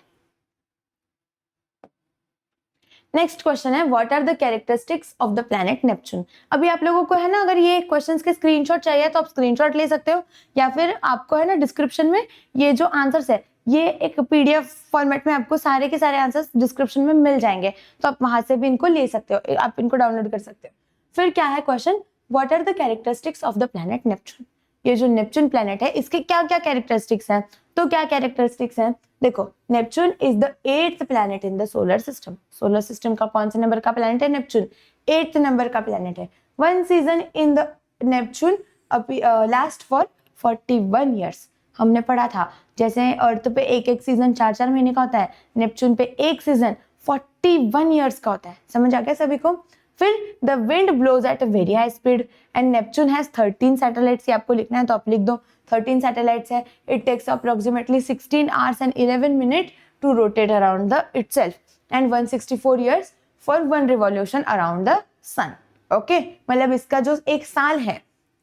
नेक्स्ट क्वेश्चन है, what are the characteristics of the planet Neptune. अभी आप लोगों को है ना, अगर ये क्वेश्चंस के स्क्रीनशॉट चाहिए तो आप स्क्रीनशॉट ले सकते हो, या फिर आपको है ना डिस्क्रिप्शन में ये जो आंसर्स है, ये एक पीडीएफ फॉर्मेट में आपको सारे के सारे आंसर्स डिस्क्रिप्शन में मिल जाएंगे, तो आप वहां से भी इनको ले सकते हो, आप इनको डाउनलोड कर सकते हो। फिर क्या है question, what are the characteristics of the planet Neptune. ये जो नेपच्यून प्लैनेट है इसके क्या क्या कैरेक्टरिस्टिक्स हैं, तो क्या कैरेक्टरिस्टिक्स हैं, देखो Neptune is the 8th planet in the solar system. Solar system का कौन से नंबर का प्लैनेट है, नेपच्यून 8th नंबर का प्लैनेट है। One season in the Neptune last for 41 years. हमने पढ़ा था जैसे अर्थ पे एक एक सीजन 4-4 महीने का होता है, नेपच्यून पे एक सीजन 41 ईयर्स का होता है। समझ आ गया सभी को। फिर the wind blows at a very high speed and Neptune has 13 satellites. ये आपको लिखना है तो आप लिख दो, 13 सैटेलाइट्स है। It takes approximately 16 hours and 11 minutes to rotate around the itself and 164 years for one revolution around the sun. Okay, मतलब इसका जो एक साल है,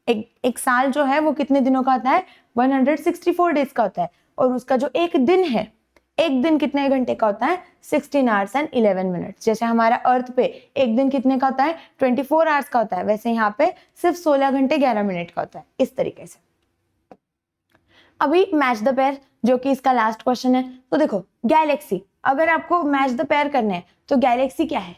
एक साल जो है वो कितने दिनों का होता है, 164 डेज का होता है। और उसका जो एक दिन है, एक दिन कितने घंटे का होता है, 16 hours and 11 minutes। जैसे हमारा अर्थ पे एक दिन कितने का होता है, 24 hours का होता है, वैसे यहाँ पे सिर्फ 16 घंटे 11 मिनट का होता है, इस तरीके से। अभी मैच द पेयर, जो कि इसका लास्ट क्वेश्चन है। तो देखो गैलेक्सी, अगर आपको मैच द पेयर करने हैं तो गैलेक्सी क्या है,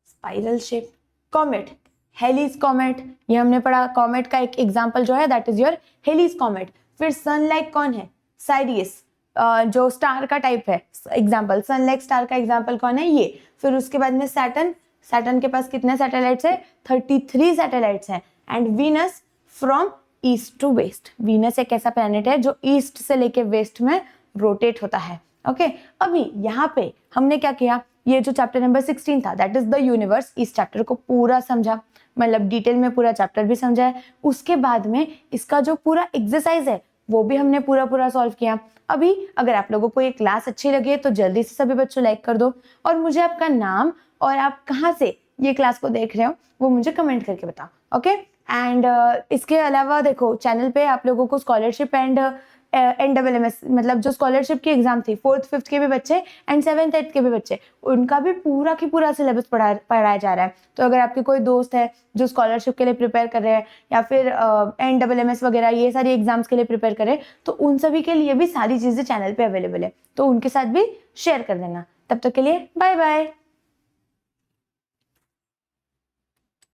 स्पाइरल शेप। कॉमेट, हेलीज कॉमेट, ये हमने पढ़ा, कॉमेट का एक एग्जांपल जो है दैट इज योर हेलीज कॉमेट। फिर सनलाइक कौन है, साइरियस, जो स्टार का टाइप है, एग्जांपल सनलाइक स्टार का एग्जांपल कौन है, ये। फिर उसके बाद में सैटर्न, सैटर्न के पास कितने सैटेलाइट्स है, 33 सैटेलाइट्स हैं। And Venus from east to west, Venus एक ऐसा प्लैनेट है जो ईस्ट से लेके वेस्ट में रोटेट होता है। ओके, अभी यहाँ पे हमने क्या किया, ये जो चैप्टर नंबर 16 था दैट इज द यूनिवर्स, इस चैप्टर को पूरा समझा, मतलब डिटेल में पूरा चैप्टर भी समझा है। उसके बाद में इसका जो पूरा एक्सरसाइज है वो भी हमने पूरा सॉल्व किया। अभी अगर आप लोगों को ये क्लास अच्छी लगे तो जल्दी से सभी बच्चों लाइक कर दो, और मुझे आपका नाम और आप कहाँ से ये क्लास को देख रहे हो वो मुझे कमेंट करके बताओ। ओके, एंड इसके अलावा देखो चैनल पे आप लोगों को स्कॉलरशिप एंड NSS, मतलब जो स्कॉलरशिप की एग्जाम थी 4th 5th के भी बच्चे एंड 7th 8th के भी बच्चे, उनका भी पूरा की पूरा सिलेबस पढ़ाया जा रहा है। तो अगर आपके कोई दोस्त है जो स्कॉलरशिप के लिए प्रिपेयर कर रहे हैं या फिर NSS वगैरह ये सारी एग्जाम्स के लिए प्रिपेयर कर रहे हैं, तो उन सभी के लिए भी सारी चीज़ें चैनल पे अवेलेबल है, तो उनके साथ भी शेयर कर देना। तब तक के लिए बाय बाय।